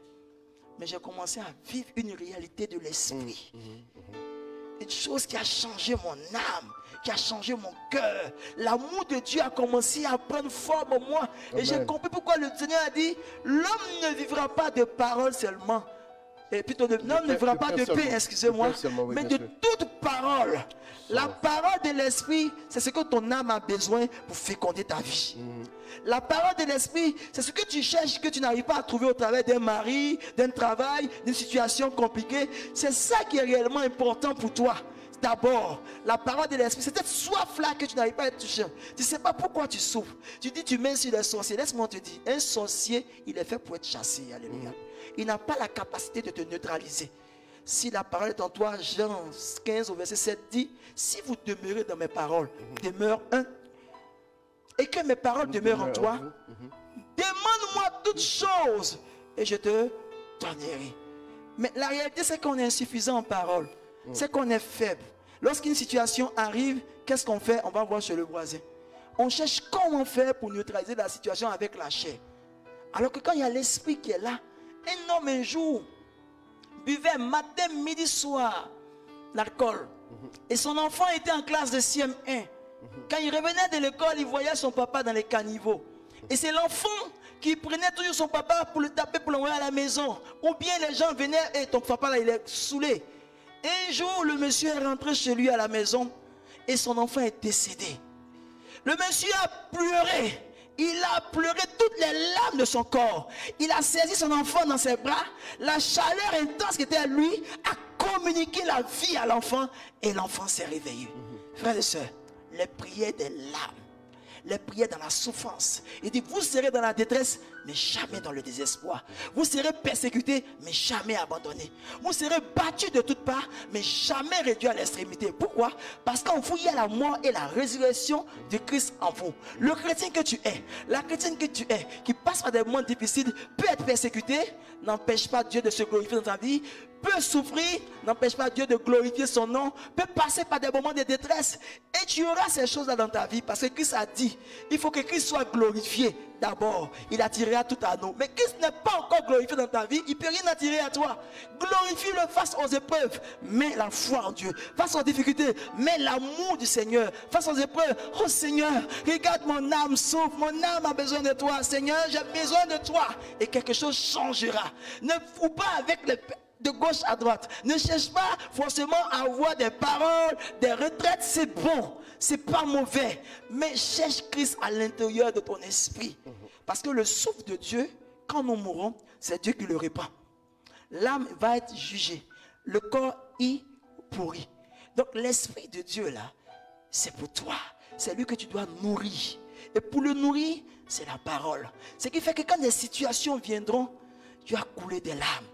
Mais j'ai commencé à vivre une réalité de l'esprit. Une chose qui a changé mon âme, qui a changé mon cœur. L'amour de Dieu a commencé à prendre forme en moi. Amen. Et j'ai compris pourquoi le Seigneur a dit, l'homme ne vivra pas de parole seulement. Et plutôt, l'homme ne vivra pas de paix, excusez-moi, oui, mais de toute parole. La parole de l'esprit, c'est ce que ton âme a besoin pour féconder ta vie. La parole de l'esprit, c'est ce que tu cherches, que tu n'arrives pas à trouver au travers d'un mari, d'un travail, d'une situation compliquée. C'est ça qui est réellement important pour toi. D'abord, la parole de l'esprit, c'est cette soif-là que tu n'arrives pas à toucher. Tu ne sais pas pourquoi tu souffres. Tu dis, tu mets sur les sorciers. Laisse-moi te dire, un sorcier, il est fait pour être chassé. Alléluia. Il n'a pas la capacité de te neutraliser. Si la parole est en toi, Jean 15 au verset 7 dit, si vous demeurez dans mes paroles, demeure un, et que mes paroles demeurent en toi, demande-moi toutes choses et je te donnerai. Mais la réalité, c'est qu'on est insuffisant en parole. C'est qu'on est faible. Lorsqu'une situation arrive, qu'est-ce qu'on fait? On va voir chez le voisin. On cherche comment faire pour neutraliser la situation avec la chair. Alors que quand il y a l'esprit qui est là, un homme un jour buvait matin, midi, soir l'alcool. Et son enfant était en classe de CM1. Quand il revenait de l'école, il voyait son papa dans les caniveaux. Et c'est l'enfant qui prenait toujours son papa pour le taper, pour l'envoyer à la maison. Ou bien les gens venaient, et ton papa là, il est saoulé. Un jour, le monsieur est rentré chez lui à la maison et son enfant est décédé. Le monsieur a pleuré. Il a pleuré toutes les larmes de son corps. Il a saisi son enfant dans ses bras. La chaleur intense qui était à lui a communiqué la vie à l'enfant et l'enfant s'est réveillé. Frères et sœurs, les prières des larmes, les prières dans la souffrance. Il dit, vous serez dans la détresse, mais jamais dans le désespoir. Vous serez persécutés, mais jamais abandonnés. Vous serez battus de toutes parts, mais jamais réduits à l'extrémité. Pourquoi? Parce qu'en vous, il y a la mort et la résurrection de Christ en vous. Le chrétien que tu es, la chrétienne que tu es, qui passe par des moments difficiles, peut être persécuté, n'empêche pas Dieu de se glorifier dans ta vie, peut souffrir, n'empêche pas Dieu de glorifier son nom, peut passer par des moments de détresse. Et tu auras ces choses-là dans ta vie parce que Christ a dit, il faut que Christ soit glorifié d'abord. Il attirera tout à nous. Mais Christ n'est pas encore glorifié dans ta vie, il ne peut rien attirer à toi. Glorifie-le face aux épreuves, mets la foi en Dieu. Face aux difficultés, mets l'amour du Seigneur. Face aux épreuves, oh Seigneur, regarde mon âme souffre, mon âme a besoin de toi. Seigneur, j'ai besoin de toi. Et quelque chose changera. Ne fous pas avec les de gauche à droite. Ne cherche pas forcément à avoir des paroles, des retraites, c'est bon, c'est pas mauvais. Mais cherche Christ à l'intérieur de ton esprit. Parce que le souffle de Dieu, quand nous mourrons, c'est Dieu qui le répand. L'âme va être jugée. Le corps y pourrit. Donc l'esprit de Dieu là, c'est pour toi. C'est lui que tu dois nourrir. Et pour le nourrir, c'est la parole. Ce qui fait que quand des situations viendront, tu vas couler des larmes.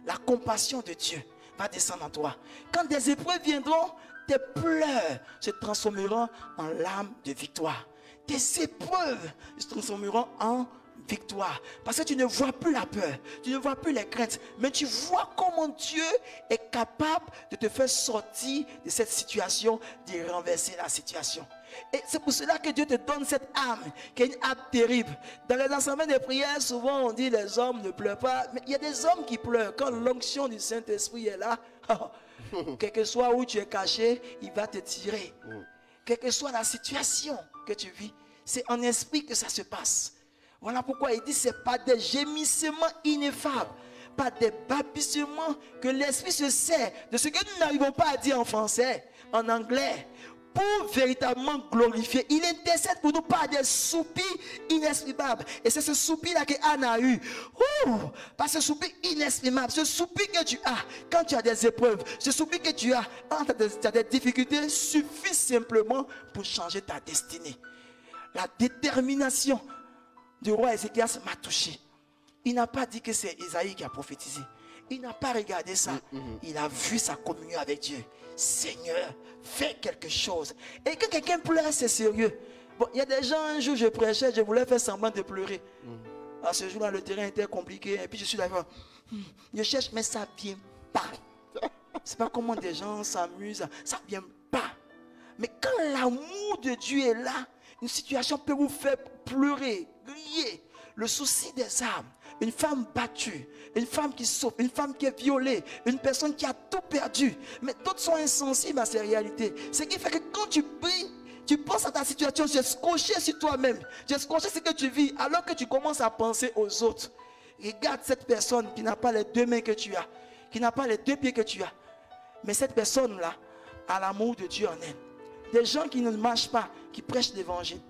La compassion de Dieu va descendre en toi. Quand des épreuves viendront, tes pleurs se transformeront en larmes de victoire. Tes épreuves se transformeront en victoire. Parce que tu ne vois plus la peur, tu ne vois plus les craintes, mais tu vois comment Dieu est capable de te faire sortir de cette situation, de renverser la situation. Et c'est pour cela que Dieu te donne cette âme, qui est une âme terrible. Dans les enseignements des prières, souvent on dit les hommes ne pleurent pas, mais il y a des hommes qui pleurent. Quand l'onction du Saint-Esprit est là, quel que soit où tu es caché, il va te tirer. Quelle que soit la situation que tu vis, c'est en esprit que ça se passe. Voilà pourquoi il dit, ce n'est pas des gémissements ineffables, pas des babissements que l'esprit se sert de ce que nous n'arrivons pas à dire en français, en anglais, pour véritablement glorifier. Il intercède pour nous par des soupirs inexprimables. Et c'est ce soupir-là que Anne a eu. Pas ce soupir inexprimable, ce soupir que tu as quand tu as des épreuves, ce soupir que tu as quand tu as des difficultés, suffit simplement pour changer ta destinée. La détermination du roi Ézéchias m'a touché. Il n'a pas dit que c'est Isaïe qui a prophétisé. Il n'a pas regardé ça. Il a vu sa communion avec Dieu. Seigneur, fais quelque chose. Et quand quelqu'un pleure, c'est sérieux. Bon, il y a des gens, un jour je prêchais, je voulais faire semblant de pleurer. À ce jour-là, le terrain était compliqué. Et puis je suis là, je cherche, mais ça ne vient pas. C'est pas comment des gens s'amusent. Ça ne vient pas. Mais quand l'amour de Dieu est là, une situation peut vous faire pleurer, crier. Le souci des âmes, une femme battue, une femme qui souffre, une femme qui est violée, une personne qui a tout perdu. Mais d'autres sont insensibles à ces réalités. Ce qui fait que quand tu pries, tu penses à ta situation, tu es scotché sur toi-même. Tu es scotché sur ce que tu vis, alors que tu commences à penser aux autres. Regarde cette personne qui n'a pas les deux mains que tu as, qui n'a pas les deux pieds que tu as. Mais cette personne-là a l'amour de Dieu en elle. Des gens qui ne marchent pas, qui prêchent l'évangile.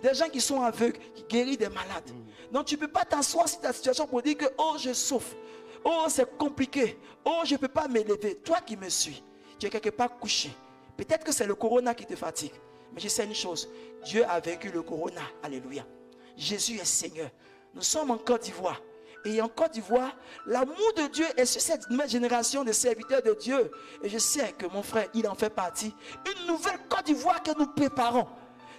Des gens qui sont aveugles, qui guérissent des malades. Donc tu ne peux pas t'asseoir sur ta situation pour dire que oh je souffre, oh c'est compliqué, oh je ne peux pas m'élever. Toi qui me suis, tu es quelque part couché. Peut-être que c'est le corona qui te fatigue. Mais je sais une chose, Dieu a vaincu le corona. Alléluia. Jésus est Seigneur. Nous sommes en Côte d'Ivoire. Et en Côte d'Ivoire, l'amour de Dieu est sur cette nouvelle génération de serviteurs de Dieu. Et je sais que mon frère, il en fait partie. Une nouvelle Côte d'Ivoire que nous préparons.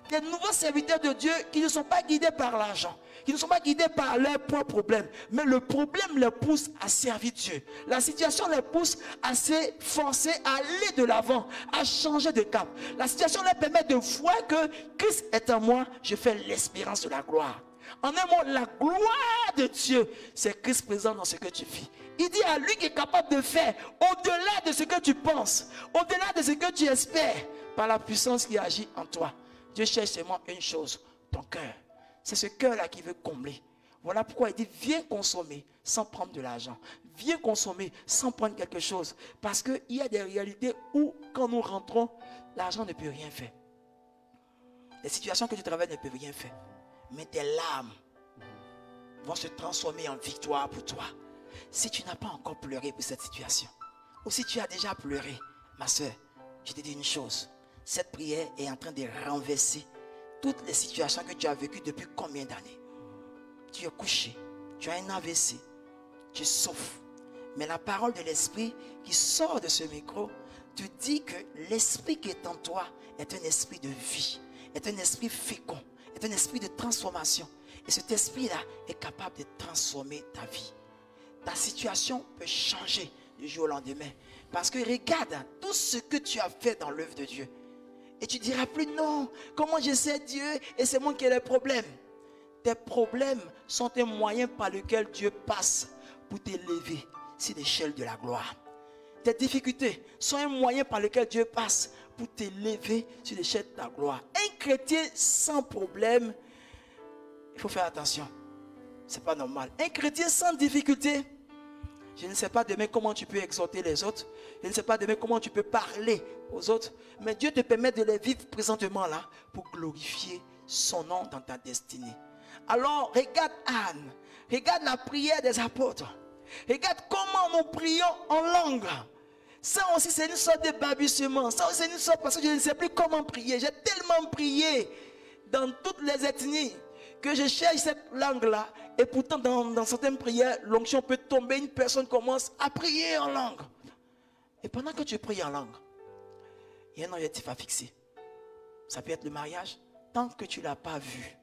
Des nouveaux serviteurs de Dieu qui ne sont pas guidés par l'argent, qui ne sont pas guidés par leurs propres problèmes, mais le problème les pousse à servir Dieu. La situation les pousse à s'efforcer, à aller de l'avant, à changer de cap. La situation leur permet de voir que Christ est en moi, je fais l'espérance de la gloire. En un mot, la gloire de Dieu, c'est Christ présent dans ce que tu vis. Il dit à lui qui est capable de faire au-delà de ce que tu penses, au-delà de ce que tu espères, par la puissance qui agit en toi. Dieu cherche seulement une chose, ton cœur. C'est ce cœur-là qui veut combler. Voilà pourquoi il dit, viens consommer sans prendre de l'argent. Viens consommer sans prendre quelque chose. Parce qu'il y a des réalités où, quand nous rentrons, l'argent ne peut rien faire. Les situations que tu travailles ne peuvent rien faire. Mais tes larmes vont se transformer en victoire pour toi. Si tu n'as pas encore pleuré pour cette situation, ou si tu as déjà pleuré, ma soeur, je te dis une chose. Cette prière est en train de renverser toutes les situations que tu as vécues depuis combien d'années. Tu es couché, tu as un AVC, tu souffres. Mais la parole de l'Esprit qui sort de ce micro te dit que l'Esprit qui est en toi est un esprit de vie, est un esprit fécond, est un esprit de transformation. Et cet esprit-là est capable de transformer ta vie. Ta situation peut changer du jour au lendemain. Parce que regarde tout ce que tu as fait dans l'œuvre de Dieu. Et tu diras plus non, comment je sais Dieu et c'est moi qui ai les problèmes. Tes problèmes sont un moyen par lequel Dieu passe pour t'élever sur l'échelle de la gloire. Tes difficultés sont un moyen par lequel Dieu passe pour t'élever sur l'échelle de la gloire. Un chrétien sans problème, il faut faire attention. Ce n'est pas normal. Un chrétien sans difficulté, je ne sais pas demain comment tu peux exhorter les autres. Je ne sais pas demain comment tu peux parler aux autres. Mais Dieu te permet de les vivre présentement là pour glorifier son nom dans ta destinée. Alors, regarde Anne. Regarde la prière des apôtres. Regarde comment nous prions en langue. Ça aussi, c'est une sorte de balbutiement. Ça aussi, c'est une sorte parce que je ne sais plus comment prier. J'ai tellement prié dans toutes les ethnies que je cherche cette langue-là. Et pourtant, dans certaines prières, l'onction peut tomber. Une personne commence à prier en langue. Et pendant que tu pries en langue, il y a un objectif à fixer. Ça peut être le mariage. Tant que tu ne l'as pas vu,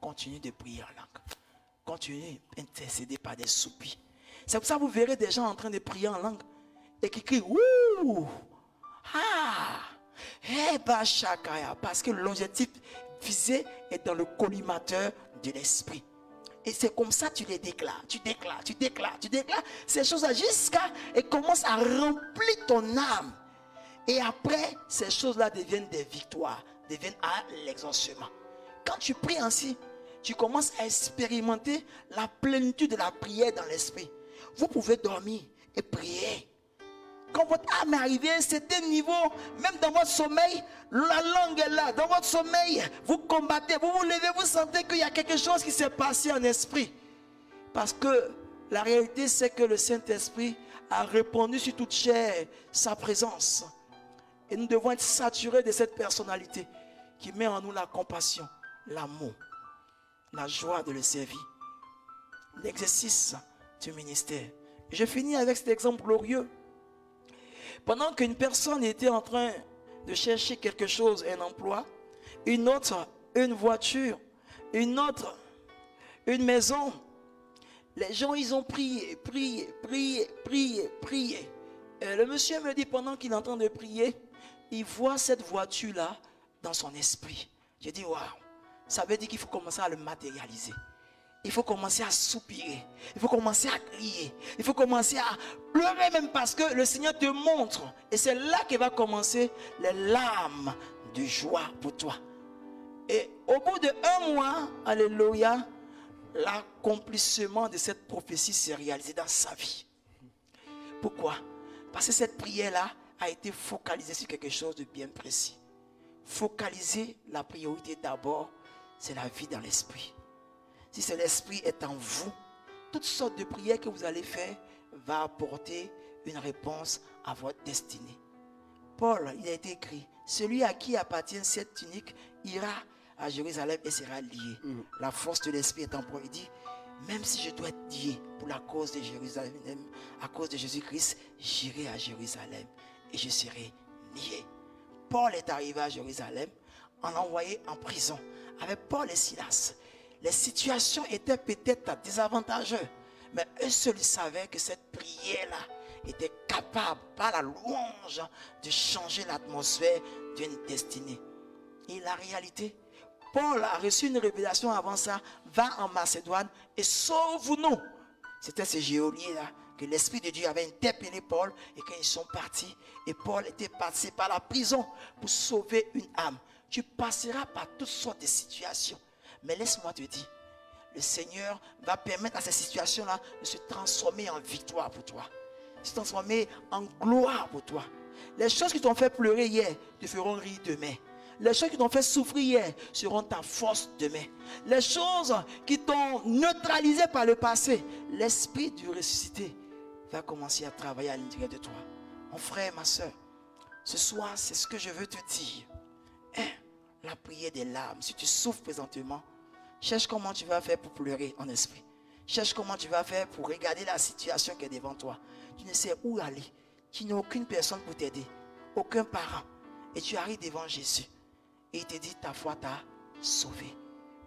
continue de prier en langue. Continue d'intercéder par des soupirs. C'est pour ça que vous verrez des gens en train de prier en langue et qui crient ouh, ah, eh bah chakaya, parce que l'objectif visé est dans le collimateur de l'esprit. Et c'est comme ça que tu les déclares, tu déclares. Ces choses-là jusqu'à et commence à remplir ton âme. Et après, ces choses-là deviennent des victoires, deviennent à l'exaucement. Quand tu pries ainsi, tu commences à expérimenter la plénitude de la prière dans l'esprit. Vous pouvez dormir et prier. Quand votre âme est arrivée à un certain niveau, même dans votre sommeil, la langue est là. Dans votre sommeil, vous combattez, vous vous levez, vous sentez qu'il y a quelque chose qui s'est passé en esprit. Parce que la réalité, c'est que le Saint-Esprit a répandu sur toute chair sa présence. Et nous devons être saturés de cette personnalité qui met en nous la compassion, l'amour, la joie de le servir, l'exercice du ministère. Je finis avec cet exemple glorieux. Pendant qu'une personne était en train de chercher quelque chose, un emploi, une autre, une voiture, une autre, une maison, les gens, ils ont prié. Et le monsieur me dit, pendant qu'il est en train de prier, il voit cette voiture-là dans son esprit. J'ai dit, waouh, ça veut dire qu'il faut commencer à le matérialiser. Il faut commencer à soupirer. Il faut commencer à crier. Il faut commencer à pleurer même parce que le Seigneur te montre. Et c'est là qu'il va commencer les larmes de joie pour toi. Et au bout de 1 mois, alléluia, l'accomplissement de cette prophétie s'est réalisé dans sa vie. Pourquoi? Parce que cette prière-là a été focalisée sur quelque chose de bien précis. Focaliser la priorité d'abord, c'est la vie dans l'esprit. Si c'est l'esprit est en vous, toutes sortes de prières que vous allez faire va apporter une réponse à votre destinée. Paul, il a été écrit, celui à qui appartient cette tunique ira à Jérusalem et sera lié. La force de l'esprit est en moi. Il dit, même si je dois être lié pour la cause de Jérusalem, à cause de Jésus-Christ, j'irai à Jérusalem et je serai lié. Paul est arrivé à Jérusalem, on l'a envoyé en prison avec Paul et Silas. Les situations étaient peut-être désavantageuses, mais eux seuls savaient que cette prière-là était capable, par la louange, de changer l'atmosphère d'une destinée. Et la réalité, Paul a reçu une révélation avant ça, va en Macédoine et sauve-nous. C'était ce geôlier-là que l'Esprit de Dieu avait interpellé Paul et quand ils sont partis, et Paul était passé par la prison pour sauver une âme. Tu passeras par toutes sortes de situations. Mais laisse-moi te dire, le Seigneur va permettre à ces situations-là de se transformer en victoire pour toi. De se transformer en gloire pour toi. Les choses qui t'ont fait pleurer hier te feront rire demain. Les choses qui t'ont fait souffrir hier seront ta force demain. Les choses qui t'ont neutralisé par le passé, l'esprit du ressuscité va commencer à travailler à l'intérieur de toi. Mon frère, ma soeur, ce soir, c'est ce que je veux te dire. la prière des larmes. Si tu souffres présentement, cherche comment tu vas faire pour pleurer en esprit. Cherche comment tu vas faire pour regarder la situation qui est devant toi. Tu ne sais où aller. Tu n'as aucune personne pour t'aider. Aucun parent. Et tu arrives devant Jésus. Et il te dit, ta foi t'a sauvé.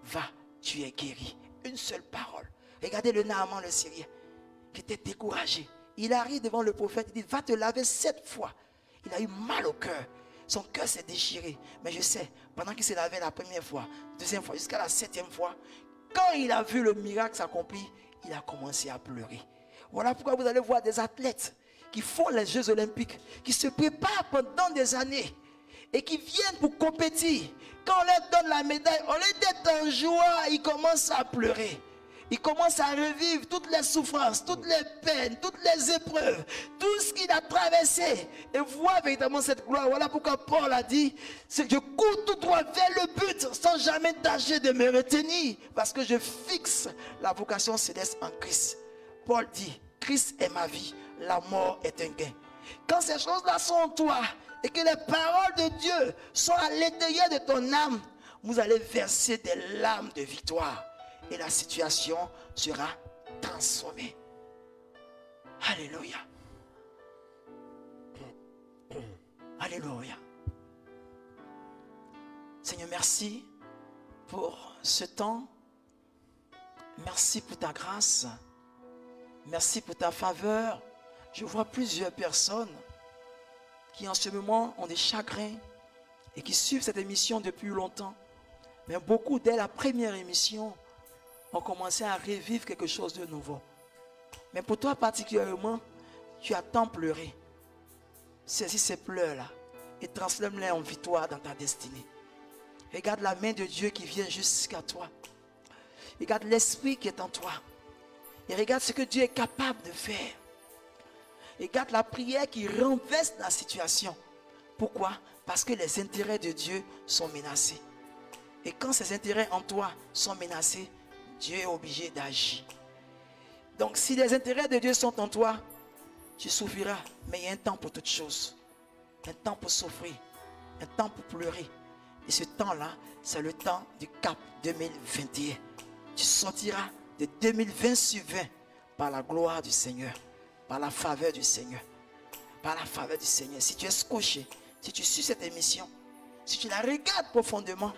Va, tu es guéri. Une seule parole. Regardez le Naaman, le Syrien, qui était découragé. Il arrive devant le prophète, il dit, va te laver 7 fois. Il a eu mal au cœur. Son cœur s'est déchiré. Mais je sais, pendant qu'il s'est lavé la première fois, deuxième fois, jusqu'à la 7e fois, quand il a vu le miracle s'accomplir, il a commencé à pleurer. Voilà pourquoi vous allez voir des athlètes qui font les Jeux Olympiques, qui se préparent pendant des années et qui viennent pour compétir. Quand on leur donne la médaille, au lieu d'être en joie, ils commencent à pleurer. Ils commencent à revivre toutes les souffrances, toutes les peines, toutes les épreuves, tout ce qu'il a traversé. Et voir véritablement cette gloire. Voilà pourquoi Paul a dit, je cours tout droit vers le but sans jamais tâcher de me retenir. Parce que je fixe la vocation céleste en Christ. Paul dit, Christ est ma vie, la mort est un gain. Quand ces choses-là sont en toi et que les paroles de Dieu sont à l'intérieur de ton âme, vous allez verser des larmes de victoire. Et la situation sera transformée. Alléluia. Alléluia. Seigneur, merci pour ce temps. Merci pour ta grâce. Merci pour ta faveur. Je vois plusieurs personnes qui en ce moment ont des chagrins et qui suivent cette émission depuis longtemps. Mais beaucoup dès la première émission ont commencé à revivre quelque chose de nouveau. Mais pour toi particulièrement, tu as tant pleuré. Saisis ces pleurs-là et transforme-les en victoire dans ta destinée. Regarde la main de Dieu qui vient jusqu'à toi. Regarde l'esprit qui est en toi. Et regarde ce que Dieu est capable de faire. Regarde la prière qui renverse la situation. Pourquoi? Parce que les intérêts de Dieu sont menacés. Et quand ces intérêts en toi sont menacés, Dieu est obligé d'agir. Donc si les intérêts de Dieu sont en toi, tu souffriras. Mais il y a un temps pour toutes choses. Un temps pour souffrir. Un temps pour pleurer. Et ce temps-là, c'est le temps du cap 2021. Tu sortiras de 2020 sur 20 par la gloire du Seigneur. Par la faveur du Seigneur. Par la faveur du Seigneur. Si tu es scotché, si tu suis cette émission, si tu la regardes profondément,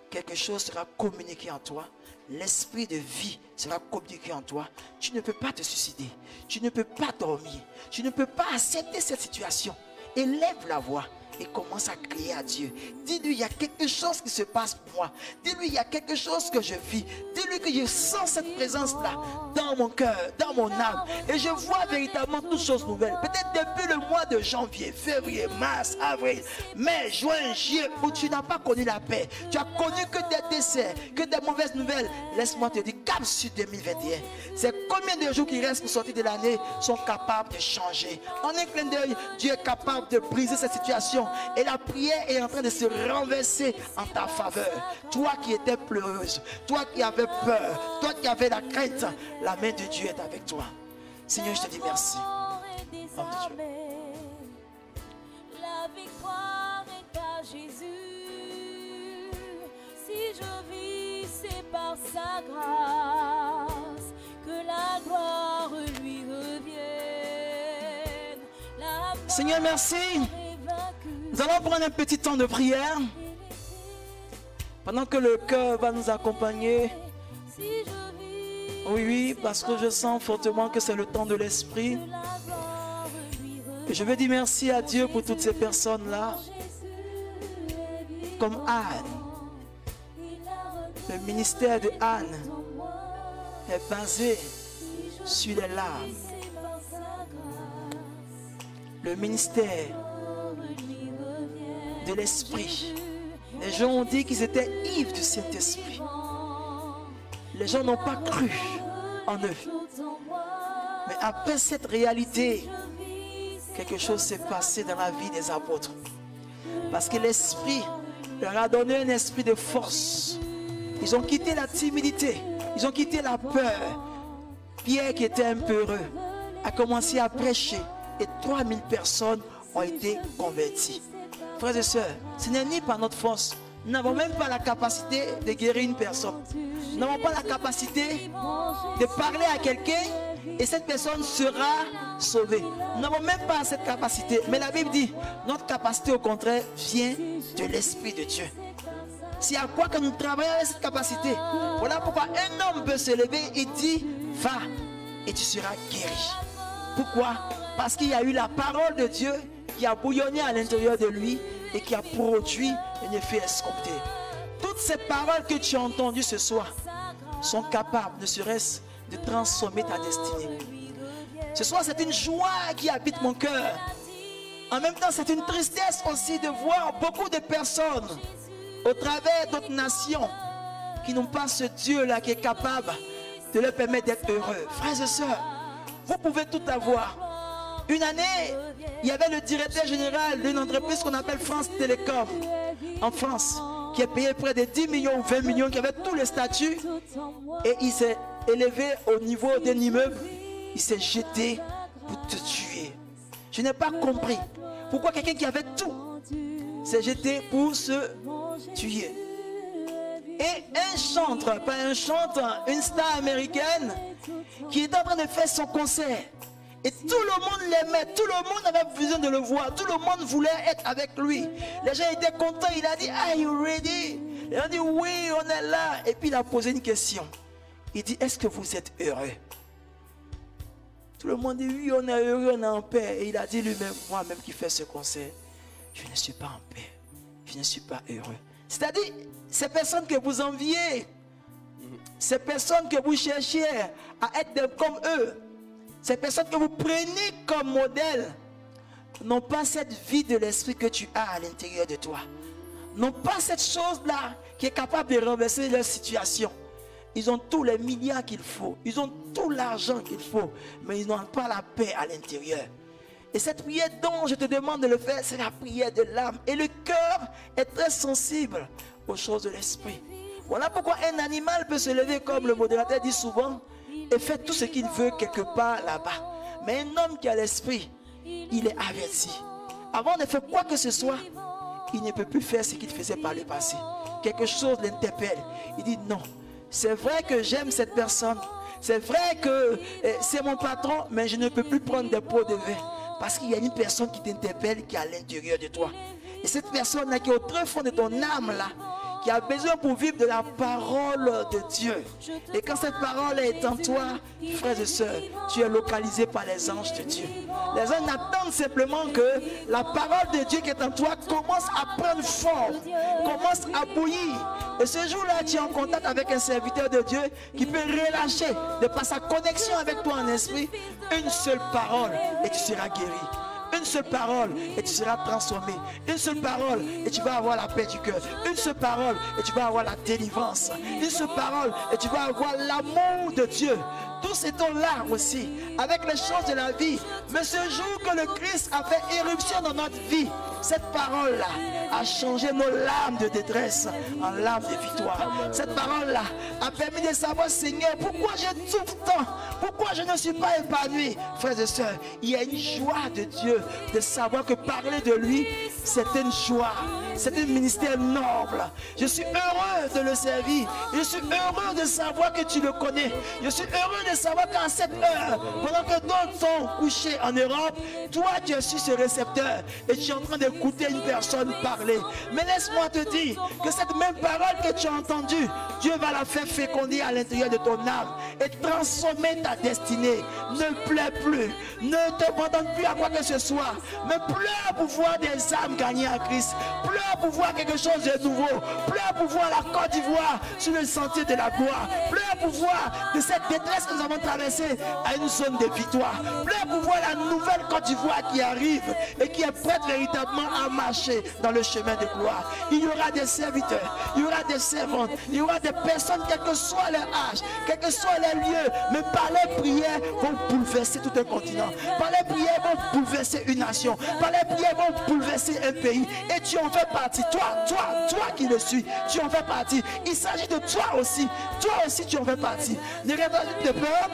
quelque chose sera communiqué en toi. L'esprit de vie sera communiqué en toi. Tu ne peux pas te suicider. Tu ne peux pas dormir. Tu ne peux pas accepter cette situation. Élève la voix et commence à crier à Dieu. Dis-lui, il y a quelque chose qui se passe pour moi. Dis-lui, il y a quelque chose que je vis. Dis-lui que je sens cette présence-là dans mon cœur, dans mon âme. Et je vois véritablement toutes choses nouvelles. Peut-être depuis le mois de janvier, février, mars, avril, mai, juin, juillet, où tu n'as pas connu la paix. Tu as connu que des décès, que des mauvaises nouvelles. Laisse-moi te dire, cap sur 2021. C'est combien de jours qui restent pour sortir de l'année sont capables de changer. En un clin d'œil, Dieu est capable de briser cette situation. Et la prière est en train de se renverser en ta faveur. Toi qui étais pleureuse, toi qui avais peur, toi qui avais la crainte, la main de Dieu est avec toi. Seigneur, je te dis merci. La victoire est à Jésus. Si je vis, c'est par sa grâce que la gloire lui revienne. Seigneur, merci. Nous allons prendre un petit temps de prière pendant que le cœur va nous accompagner. Oui, parce que je sens fortement que c'est le temps de l'esprit. Et je veux dire merci à Dieu pour toutes ces personnes-là. Comme Anne. Le ministère de Anne est basé sur les larmes. Le ministère de l'esprit. Les gens ont dit qu'ils étaient ivres du Saint-Esprit. Les gens n'ont pas cru en eux. Mais après cette réalité, quelque chose s'est passé dans la vie des apôtres. Parce que l'Esprit leur a donné un esprit de force. Ils ont quitté la timidité. Ils ont quitté la peur. Pierre, qui était un peu heureux, a commencé à prêcher. Et 3000 personnes ont été converties. Frères et sœurs, ce n'est ni par notre force, Nous n'avons même pas la capacité de guérir une personne. Nous n'avons pas la capacité de parler à quelqu'un et cette personne sera sauvée. Nous n'avons même pas cette capacité. Mais la Bible dit, notre capacité au contraire vient de l'Esprit de Dieu. C'est à quoi que nous travaillons avec cette capacité. Voilà pourquoi un homme peut se lever et dire, va et tu seras guéri. Pourquoi? Parce qu'il y a eu la parole de Dieu qui a bouillonné à l'intérieur de lui et qui a produit un effet escompté. Toutes ces paroles que tu as entendues ce soir sont capables, ne serait-ce, de transformer ta destinée. Ce soir, c'est une joie qui habite mon cœur. En même temps, c'est une tristesse aussi de voir beaucoup de personnes au travers d'autres nations qui n'ont pas ce Dieu-là qui est capable de leur permettre d'être heureux. Frères et sœurs, vous pouvez tout avoir. Une année, il y avait le directeur général d'une entreprise qu'on appelle France Télécom en France, qui est payé près de 10 millions ou 20 millions, qui avait tous les statuts, et il s'est élevé au niveau d'un immeuble, il s'est jeté pour te tuer. Je n'ai pas compris pourquoi quelqu'un qui avait tout s'est jeté pour se tuer. Et un chanteur, pas un chanteur, une star américaine qui était en train de faire son concert. Et tout le monde l'aimait, tout le monde avait besoin de le voir, tout le monde voulait être avec lui. Les gens étaient contents, il a dit, are you ready? Ils ont dit, oui, on est là. Et puis il a posé une question. Il dit, est-ce que vous êtes heureux? Tout le monde dit, oui, on est heureux, on est en paix. Et il a dit lui-même, moi-même qui fais ce concert, je ne suis pas en paix, je ne suis pas heureux. C'est-à-dire, ces personnes que vous enviez, ces personnes que vous cherchiez à être comme eux, ces personnes que vous prenez comme modèle, n'ont pas cette vie de l'esprit que tu as à l'intérieur de toi. N'ont pas cette chose-là qui est capable de renverser leur situation. Ils ont tous les milliards qu'il faut. Ils ont tout l'argent qu'il faut. Mais ils n'ont pas la paix à l'intérieur. Et cette prière dont je te demande de le faire, c'est la prière de l'âme. Et le cœur est très sensible aux choses de l'esprit. Voilà pourquoi un animal peut se lever, comme le modérateur dit souvent, et fait tout ce qu'il veut quelque part là-bas. Mais un homme qui a l'esprit, il est averti. Avant de faire quoi que ce soit, il ne peut plus faire ce qu'il faisait par le passé. Quelque chose l'interpelle. Il dit non, c'est vrai que j'aime cette personne. C'est vrai que c'est mon patron, mais je ne peux plus prendre des pots de vin. Parce qu'il y a une personne qui t'interpelle qui est à l'intérieur de toi. Et cette personne-là qui est au très fond de ton âme là, qui a besoin pour vivre de la parole de Dieu. Et quand cette parole est en toi, frères et sœurs, tu es localisé par les anges de Dieu. Les anges attendent simplement que la parole de Dieu qui est en toi commence à prendre forme, commence à bouillir. Et ce jour-là, tu es en contact avec un serviteur de Dieu qui peut relâcher, de par sa connexion avec toi en esprit, une seule parole et tu seras guéri. Une seule parole et tu seras transformé. Une seule parole et tu vas avoir la paix du cœur. Une seule parole et tu vas avoir la délivrance. Une seule parole et tu vas avoir l'amour de Dieu. Tous étant là aussi, avec les choses de la vie. Mais ce jour que le Christ a fait éruption dans notre vie, cette parole-là a changé nos larmes de détresse en larmes de victoire. Cette parole-là a permis de savoir, Seigneur, pourquoi je souffre tant? Pourquoi je ne suis pas épanoui? Frères et sœurs, il y a une joie de Dieu de savoir que parler de lui, c'est une joie. C'est un ministère noble. Je suis heureux de le servir. Je suis heureux de savoir que tu le connais. Je suis heureux de savoir qu'à cette heure, pendant que d'autres sont couchés en Europe, toi tu es sur ce récepteur et tu es en train d'écouter une personne parler. Mais laisse-moi te dire que cette même parole que tu as entendue, Dieu va la faire féconder à l'intérieur de ton âme et transformer ta destinée. Ne pleure plus, ne te abandonne plus à quoi que ce soit, mais pleure pour voir des âmes gagnées à Christ. Pleure pour voir quelque chose de nouveau. Pleure pour voir la Côte d'Ivoire sur le sentier de la gloire. Pleure pour voir de cette détresse que nous avons traversée à une zone de victoire. Pleure pour voir la nouvelle Côte d'Ivoire qui arrive et qui est prête véritablement à marcher dans le chemin de gloire. Il y aura des serviteurs, il y aura des servantes, il y aura des personnes, quel que soit leur âge, quel que soit leur lieu, mais par les prières vont bouleverser tout un continent. Par les prières vont bouleverser une nation. Par les prières vont bouleverser un pays. Et tu en fais partie. Toi qui le suis, tu en fais partie. Il s'agit de toi aussi. Toi aussi tu en fais partie. Ne rêve pas de peur.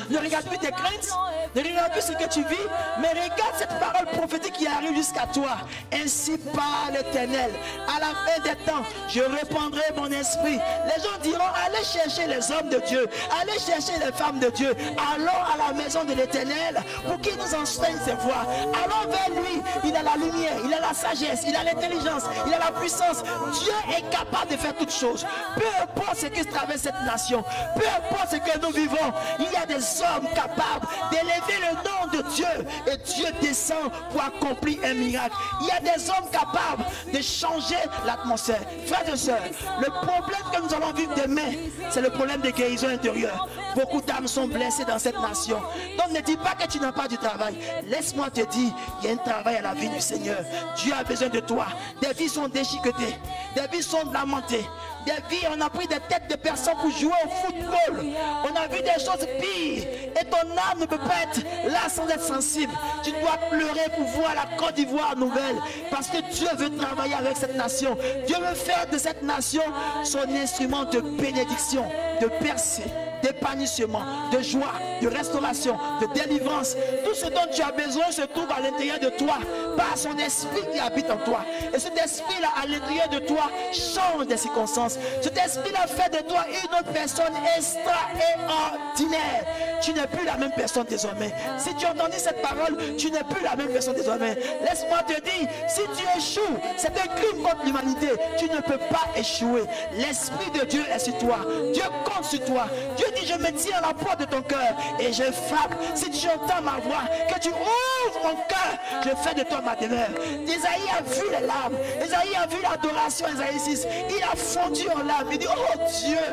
Ne regarde plus tes craintes, ne regarde plus ce que tu vis, mais regarde cette parole prophétique qui arrive jusqu'à toi. Ainsi parle l'Éternel. À la fin des temps, je répandrai mon esprit. Les gens diront, allez chercher les hommes de Dieu, allez chercher les femmes de Dieu. Allons à la maison de l'Éternel pour qu'il nous enseigne ses voies. Allons vers lui. Il a la lumière, il a la sagesse, il a l'intelligence, il a la puissance. Dieu est capable de faire toutes choses. Peu importe ce qui traverse cette nation, peu importe ce que nous vivons, il y a des hommes capables d'élever le nom de Dieu. Et Dieu descend pour accomplir un miracle. Il y a des hommes capables de changer l'atmosphère. Frères et sœurs, le problème que nous allons vivre demain, c'est le problème de guérison intérieure. Beaucoup d'âmes sont blessées dans cette nation. Donc ne dis pas que tu n'as pas du travail. Laisse-moi te dire, il y a un travail à la vie du Seigneur. Dieu a besoin de toi. Des vies sont déchiquetées, des vies sont lamentées. Des vies, on a pris des têtes de personnes pour jouer au football. On a vu des choses pires. Et ton âme ne peut pas être là sans être sensible. Tu dois pleurer pour voir la Côte d'Ivoire nouvelle. Parce que Dieu veut travailler avec cette nation. Dieu veut faire de cette nation son instrument de bénédiction, de percée, d'épanouissement, de joie, de restauration, de délivrance. Tout ce dont tu as besoin se trouve à l'intérieur de toi par son esprit qui habite en toi. Et cet esprit-là à l'intérieur de toi change des circonstances. Cet esprit-là fait de toi une autre personne extraordinaire. Tu n'es plus la même personne désormais. Si tu entendis cette parole, tu n'es plus la même personne désormais. Laisse-moi te dire, si tu échoues, c'est un crime contre l'humanité. Tu ne peux pas échouer. L'esprit de Dieu est sur toi. Dieu compte sur toi. Dieu dit, je me tiens à la porte de ton cœur et je frappe. Si tu entends ma voix, que tu ouvres mon cœur, je fais de toi ma demeure. Isaïe a vu les larmes. Isaïe a vu l'adoration. Isaïe 6. Il a fondu en larmes. Il dit, oh Dieu,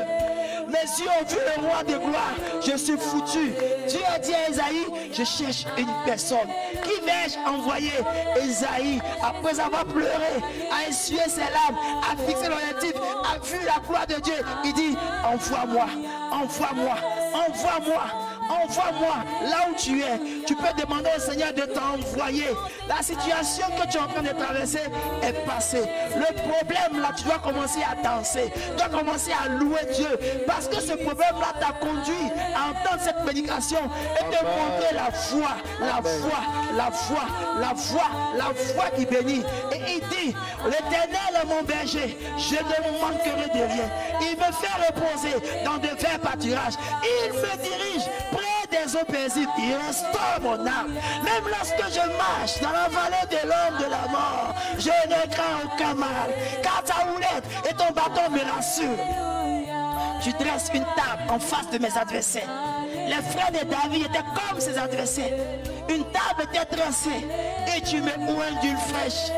mes yeux ont vu le roi de gloire. Je suis foutu. Dieu a dit à Isaïe, je cherche une personne. Qui vais-je envoyer? Isaïe, après avoir pleuré, a essuyé ses larmes, a fixé l'objectif, a vu la gloire de Dieu. Il dit, envoie-moi, envoie-moi, envoie-moi. Envoie-moi là où tu es. Tu peux demander au Seigneur de t'envoyer. La situation que tu es en train de traverser est passée. Le problème là, tu dois commencer à danser. Tu dois commencer à louer Dieu. Parce que ce problème là t'a conduit à entendre cette prédication et te montrer la foi, la foi, la foi, la foi, la foi qui bénit. Et il dit, l'Éternel est mon berger, je ne manquerai de rien. Il me fait reposer dans de verts pâturages. Il me dirige près des eaux paisibles, il restaure mon âme. Même lorsque je marche dans la vallée de l'ombre de la mort, je ne crains aucun mal, car ta houlette et ton bâton me rassurent. Tu dresses une table en face de mes adversaires. Les frères de David étaient comme ses adversaires. Une table était dressée et tu me oins d'huile fraîche.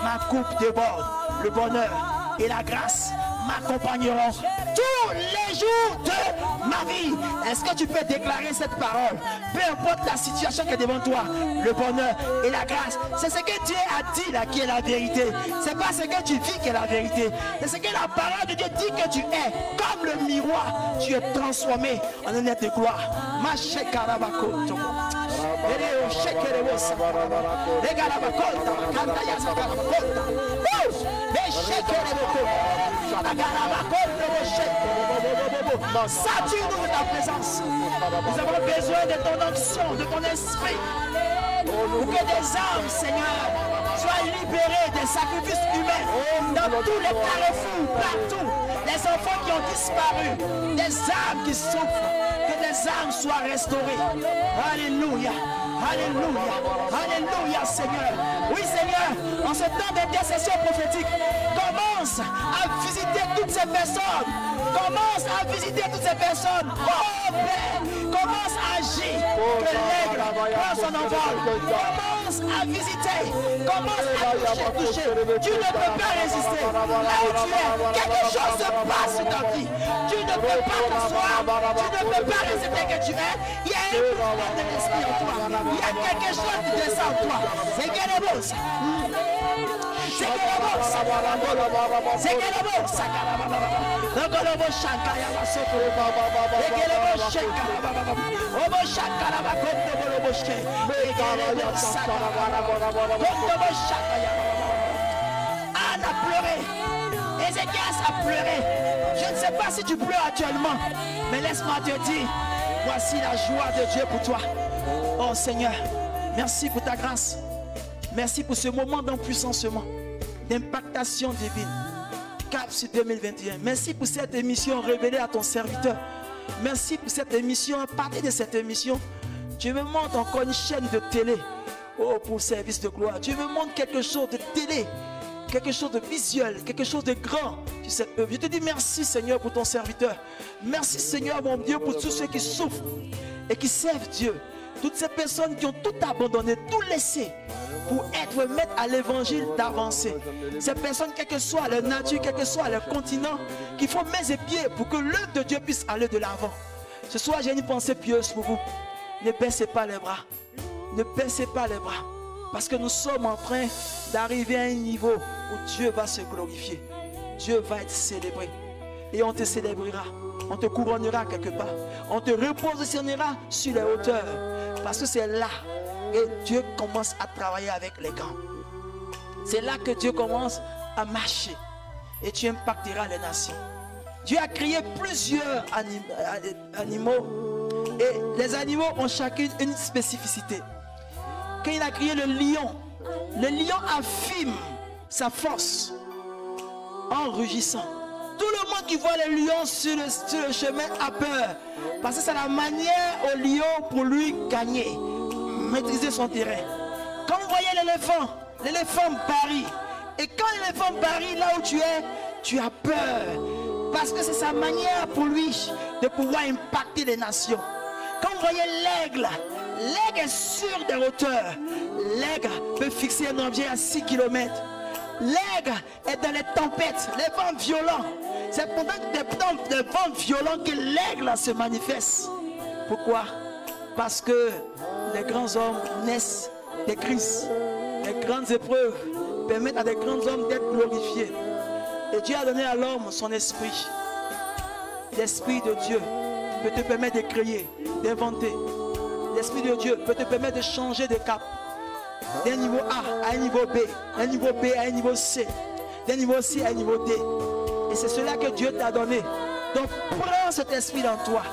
Ma coupe déborde. Le bonheur et la grâce m'accompagneront tous les jours de ma vie. Est-ce que tu peux déclarer cette parole? Peu importe la situation qui est devant toi, le bonheur et la grâce, c'est ce que Dieu a dit là qui est la vérité. C'est pas ce que tu vis qui est la vérité. C'est ce que la parole de Dieu dit que tu es. Comme le miroir, tu es transformé en un être de gloire. Sature-nous de ta présence. Nous avons besoin de ton onction, de ton esprit. Pour que des âmes, Seigneur, soient libérées des sacrifices humains dans tous les carrefours, partout. Les enfants qui ont disparu, des âmes qui souffrent, que des âmes soient restaurées. Alléluia. Alléluia, alléluia Seigneur. Oui Seigneur, en ce temps d'intercession prophétique, commence à visiter toutes ces personnes. Commence à visiter toutes ces personnes. Oh Père, commence à agir. Que l'aigle prend son envol. Commence à visiter. Commence à toucher. Tu ne peux pas résister. Là où tu es, quelque chose se passe dans ta vie. Tu ne peux pas t'asseoir. Tu ne peux pas rester que tu es. Il y a un mouvement de l'esprit en toi. Il y a quelque chose qui descend en toi. C'est que les mots. C'est que les mots. C'est que les mots. Anne a pleuré. Ézéchias a pleuré. Je ne sais pas si tu pleures actuellement, mais laisse-moi te dire, Voici la joie de Dieu pour toi. Oh Seigneur, merci pour ta grâce. Merci pour ce moment d'empuissancement, d'impactation divine. Cap sur 2021. Merci pour cette émission révélée à ton serviteur. Merci pour cette émission. À partir de cette émission, tu me montres encore une chaîne de télé. Oh, pour service de gloire. Tu me montres quelque chose de télé, quelque chose de visuel, quelque chose de grand. Tu sais, je te dis merci Seigneur pour ton serviteur. Merci Seigneur mon Dieu pour tous ceux qui souffrent et qui servent Dieu. Toutes ces personnes qui ont tout abandonné, tout laissé pour être maîtres à l'évangile d'avancer. Ces personnes, quelle que soit leur nature, quel que soit leur continent, qui font mains et pieds pour que l'œuvre de Dieu puisse aller de l'avant. Ce soir, j'ai une pensée pieuse pour vous. Ne baissez pas les bras. Ne baissez pas les bras. Parce que nous sommes en train d'arriver à un niveau où Dieu va se glorifier. Dieu va être célébré. Et on te célébrera. On te couronnera quelque part. On te repositionnera sur les hauteurs. Parce que c'est là que Dieu commence à travailler avec les grands. C'est là que Dieu commence à marcher. Et tu impacteras les nations. Dieu a créé plusieurs animaux. Et les animaux ont chacun une spécificité. Quand il a créé le lion affirme sa force en rugissant. Tout le monde qui voit le lion sur le chemin a peur. Parce que c'est la manière au lion pour lui gagner, maîtriser son terrain. Quand vous voyez l'éléphant parie. Et quand l'éléphant parie là où tu es, tu as peur. Parce que c'est sa manière pour lui de pouvoir impacter les nations. Quand vous voyez l'aigle est sur des hauteurs. L'aigle peut fixer un objet à 6 km. L'aigle est dans les tempêtes, les vents violents. C'est pendant des vents violents que l'aigle se manifeste. Pourquoi? Parce que les grands hommes naissent des crises. Les grandes épreuves permettent à des grands hommes d'être glorifiés. Et Dieu a donné à l'homme son esprit. L'esprit de Dieu peut te permettre de créer, d'inventer. L'esprit de Dieu peut te permettre de changer de cap. D'un niveau A à un niveau B, d'un niveau B à un niveau C, d'un niveau C à un niveau D. Et c'est cela que Dieu t'a donné. Donc prends cet esprit dans toi.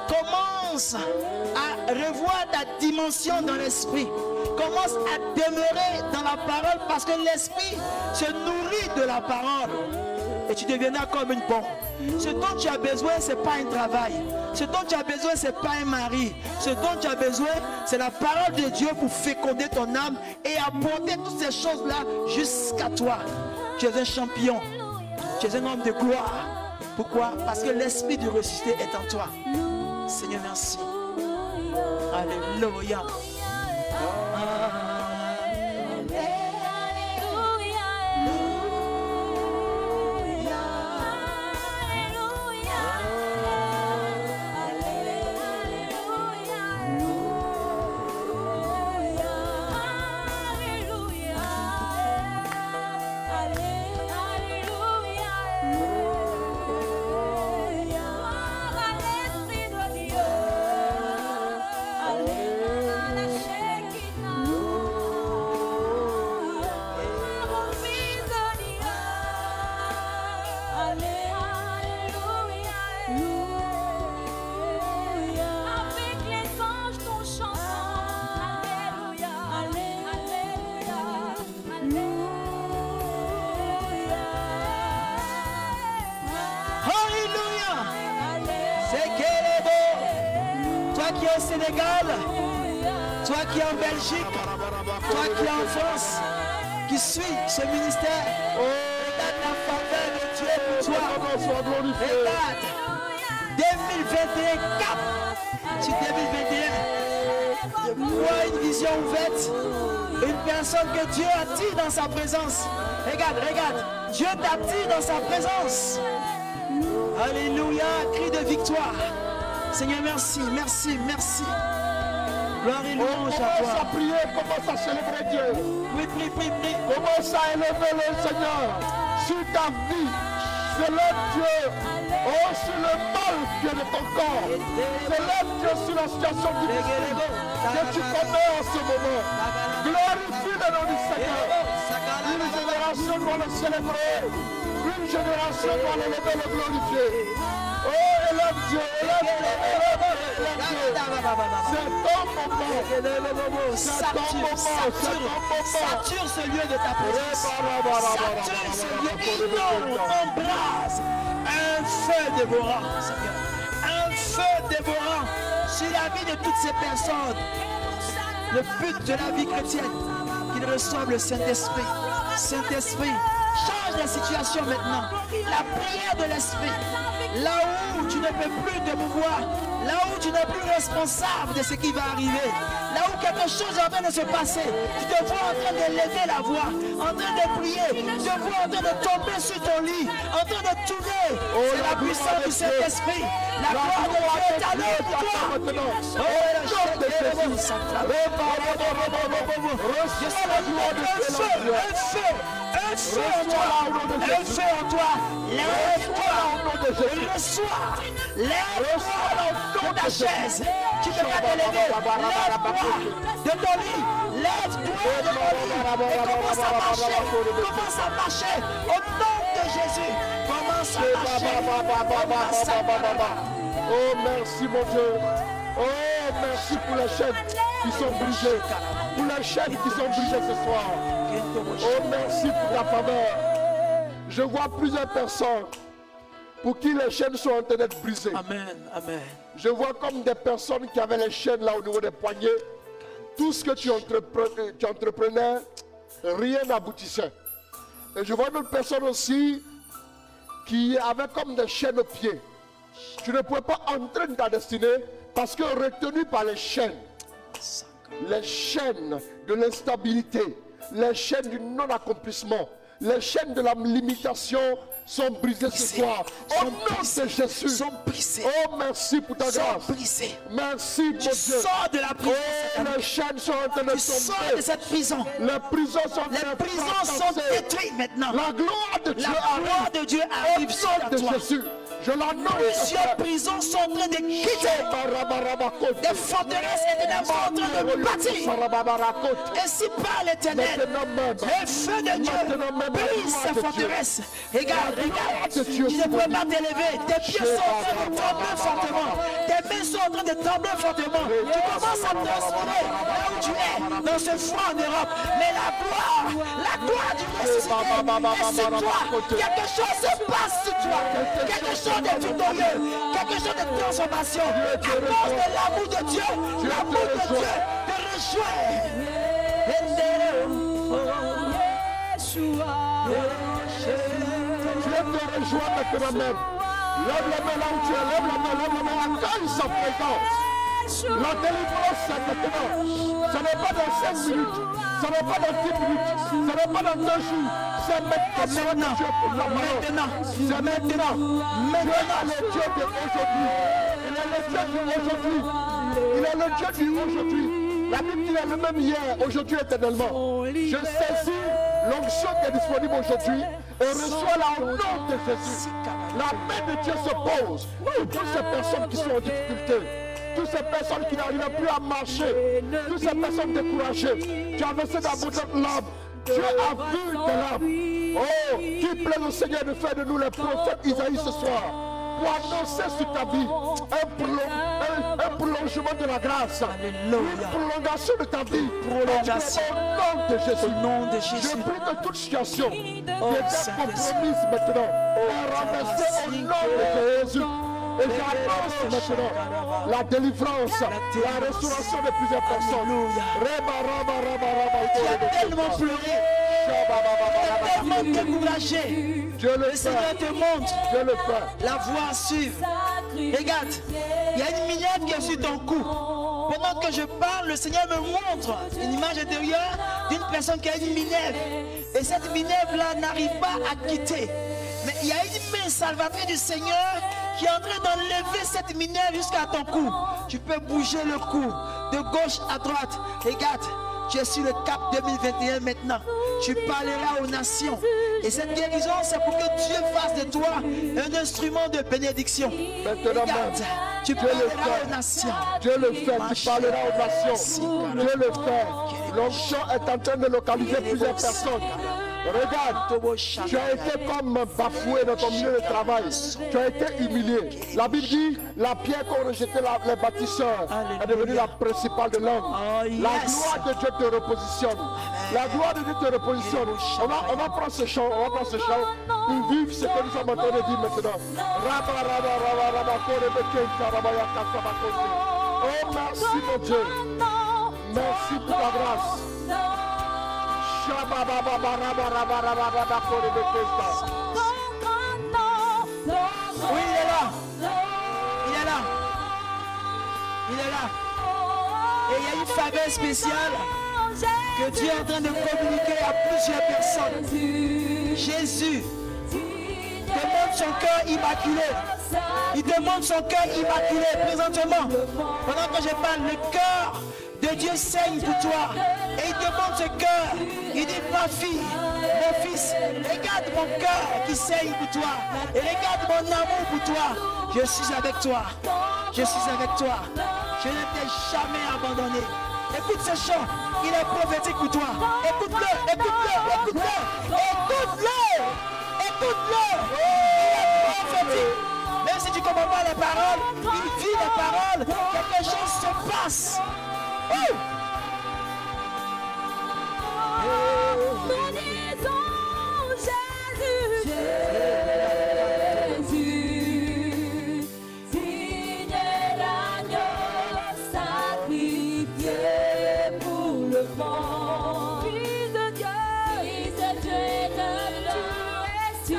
Commence à revoir ta dimension dans l'esprit. Commence à demeurer dans la parole parce que l'esprit se nourrit de la parole. Et tu deviendras comme une bombe. Ce dont tu as besoin, ce n'est pas un travail. Ce dont tu as besoin, ce n'est pas un mari. Ce dont tu as besoin, c'est la parole de Dieu pour féconder ton âme et apporter toutes ces choses-là jusqu'à toi. Tu es un champion. Tu es un homme de gloire. Pourquoi? Parce que l'esprit du ressuscité est en toi. Seigneur, merci. Alléluia. Au Sénégal, toi qui es en Belgique, toi qui es en France, qui suis ce ministère, regarde la faveur de Dieu pour toi. Regarde, 2021, cap sur 2021. Je vois une vision ouverte, une personne que Dieu attire dans sa présence. Regarde, Dieu t'attire dans sa présence. Alléluia, cri de victoire. Seigneur, merci. Gloire et louange à toi. Commence à prier, commence à célébrer Dieu. Oui, prie. Commence à élever le Seigneur sur ta vie. Célèbre Dieu. Oh, sur le mal qui est de ton corps. Célèbre Dieu sur la situation difficile que tu connais en ce moment. Glorifie le nom du Seigneur. Une génération doit le célébrer. Une génération doit l'élever, le glorifier. Oh, élève Dieu, c'est ton moment. Sature ce lieu de ta présence. Sature ce lieu. Inonde, embrase. Un feu dévorant, Seigneur. Un feu dévorant sur la vie de toutes ces personnes. Le but de la vie chrétienne, qu'il reçoive le Saint-Esprit. Saint-Esprit, change la situation maintenant. La prière de l'Esprit. Là où tu ne peux plus te mouvoir, là où tu n'es plus responsable de ce qui va arriver, là où quelque chose est en train de se passer, tu te vois en train de lever la voix, en train de prier, tu te vois en train de tomber sur ton lit, en train de tourner. C'est la puissance du Saint-Esprit. La gloire de Dieu est à l'œuvre pour toi. Un feu en toi. Lève-toi. Reçois. Lève-toi de ta chaise. Tu ne peux pas te lever. Lève-toi de ton lit. Lève-toi de ton lit. Et commence à marcher. Commence à marcher. Au nom de Jésus. Commence à marcher. Oh, merci mon Dieu. Oh, merci pour les chaînes qui sont brisées. Pour les chaînes qui sont brisées ce soir. Oh, merci pour ta faveur. Je vois plusieurs personnes pour qui les chaînes sont en train d'être brisées. Amen, amen. Je vois comme des personnes qui avaient les chaînes là au niveau des poignets. Tout ce que tu entreprenais, rien n'aboutissait. Et je vois une autre personne aussi qui avait comme des chaînes aux pieds. Tu ne pouvais pas entrer dans ta destinée parce que retenu par les chaînes de l'instabilité, les chaînes du non-accomplissement, les chaînes de la limitation sont brisées ce soir. Au nom de Jésus. Sont brisées. Oh, merci pour ta grâce. Brisées. Merci, mon Dieu. Sors de la prison. Oh, les chaînes sont en train de tomber. Sors de cette prison. Les prisons sont détruites maintenant. La gloire de Dieu arrive sur toi. Jésus. Je l'annonce. Plusieurs prisons sont en train de quitter. Des forteresses éternelles sont en train de bâtir. Ainsi parle l'Éternel. Le feu de Dieu brise ces forteresses. Regarde. Tu ne peux pas t'élever. Tes pieds sont en train de trembler fortement. Tes mains sont en train de trembler fortement. Tu commences à transpirer là où tu es, dans ce froid en Europe. Mais la gloire du ressuscité est sur toi. Quelque chose se passe sur toi. Quelque chose de victorieux, quelque chose de transformation. À cause de l'amour de Dieu, l'amour de Dieu te rejoint. Dieu te rejoint maintenant même. Lève la main là où tu es, lève la main, accueille sa présence. La délivrance c'est maintenant. Ce n'est pas dans 5 minutes, ce n'est pas dans 10 minutes, ce n'est pas dans 2 jours. C'est maintenant. C'est maintenant. Maintenant le Dieu d'aujourd'hui. Il est le Dieu d'aujourd'hui. Il est le Dieu d'aujourd'hui. La Bible dit est le même hier, aujourd'hui éternellement. Je saisis l'onction qui est disponible aujourd'hui et reçois la au nom de Jésus. La main de Dieu se pose pour toutes ces personnes qui sont en difficulté. Toutes ces personnes qui n'arrivent plus à marcher. Toutes ces personnes découragées. Tu as versé d'abondantes larmes. Dieu a vu tes larmes. Oh, qu'il plaît au Seigneur de faire de nous les prophètes Isaïe ce soir. Pour annoncer sur ta vie un prolongement de la grâce. Une prolongation de ta vie. Au nom de Jésus. Je prie que toute situation qui était compromise maintenant est renversée au nom de Jésus. Et j'annonce maintenant la délivrance, la restauration de plusieurs personnes. Tu as tellement pleuré, tu as tellement découragé. Le Seigneur te montre la voie à suivre. Regarde, il y a une minerve qui est sur ton cou. Pendant que je parle, le Seigneur me montre une image intérieure d'une personne qui a une minerve. Et cette minerve-là n'arrive pas à quitter. Mais il y a une main salvatrice du Seigneur qui est en train d'enlever cette minerve jusqu'à ton cou. Tu peux bouger le cou de gauche à droite. Regarde, tu es sur le cap 2021 maintenant. Tu parleras aux nations. Et cette guérison, c'est pour que Dieu fasse de toi un instrument de bénédiction. Maintenant, regarde, tu parleras aux nations. Dieu le fait, tu parleras aux nations. Dieu le fait. L'onction est en train de localiser plusieurs personnes. Regarde, tu as été comme bafoué dans ton milieu de travail. Tu as été humilié. La Bible dit, la pierre qu'ont rejeté les bâtisseurs est devenue la principale de l'homme. La gloire de Dieu te repositionne. La gloire de Dieu te repositionne. On va prendre ce chant, pour vivre ce que nous sommes en train de dire maintenant. Oh, merci mon Dieu. Merci pour ta grâce. Oui, il est là. Il est là. Il est là. Et il y a une faveur spéciale que Dieu est en train de communiquer à plusieurs personnes. Jésus demande son cœur immaculé. Il demande son cœur immaculé présentement. Pendant que je parle, le cœur de Dieu saigne pour toi. Et il demande ce cœur. Il dit, ma fille, mon fils, regarde mon cœur qui saigne pour toi. Et regarde mon amour pour toi. Je suis avec toi. Je suis avec toi. Je ne t'ai jamais abandonné. Écoute ce chant. Il est prophétique pour toi. Écoute-le, écoute-le, écoute-le. Écoute-le. Écoute-le. Il est prophétique. Même si tu ne comprends pas les paroles, il vit les paroles. Quelque chose se passe. Oh! Nous disons Jésus, Jésus, signe l'agneau sacrifié pour le monde. Fils de Dieu, Fils de Dieu, tu es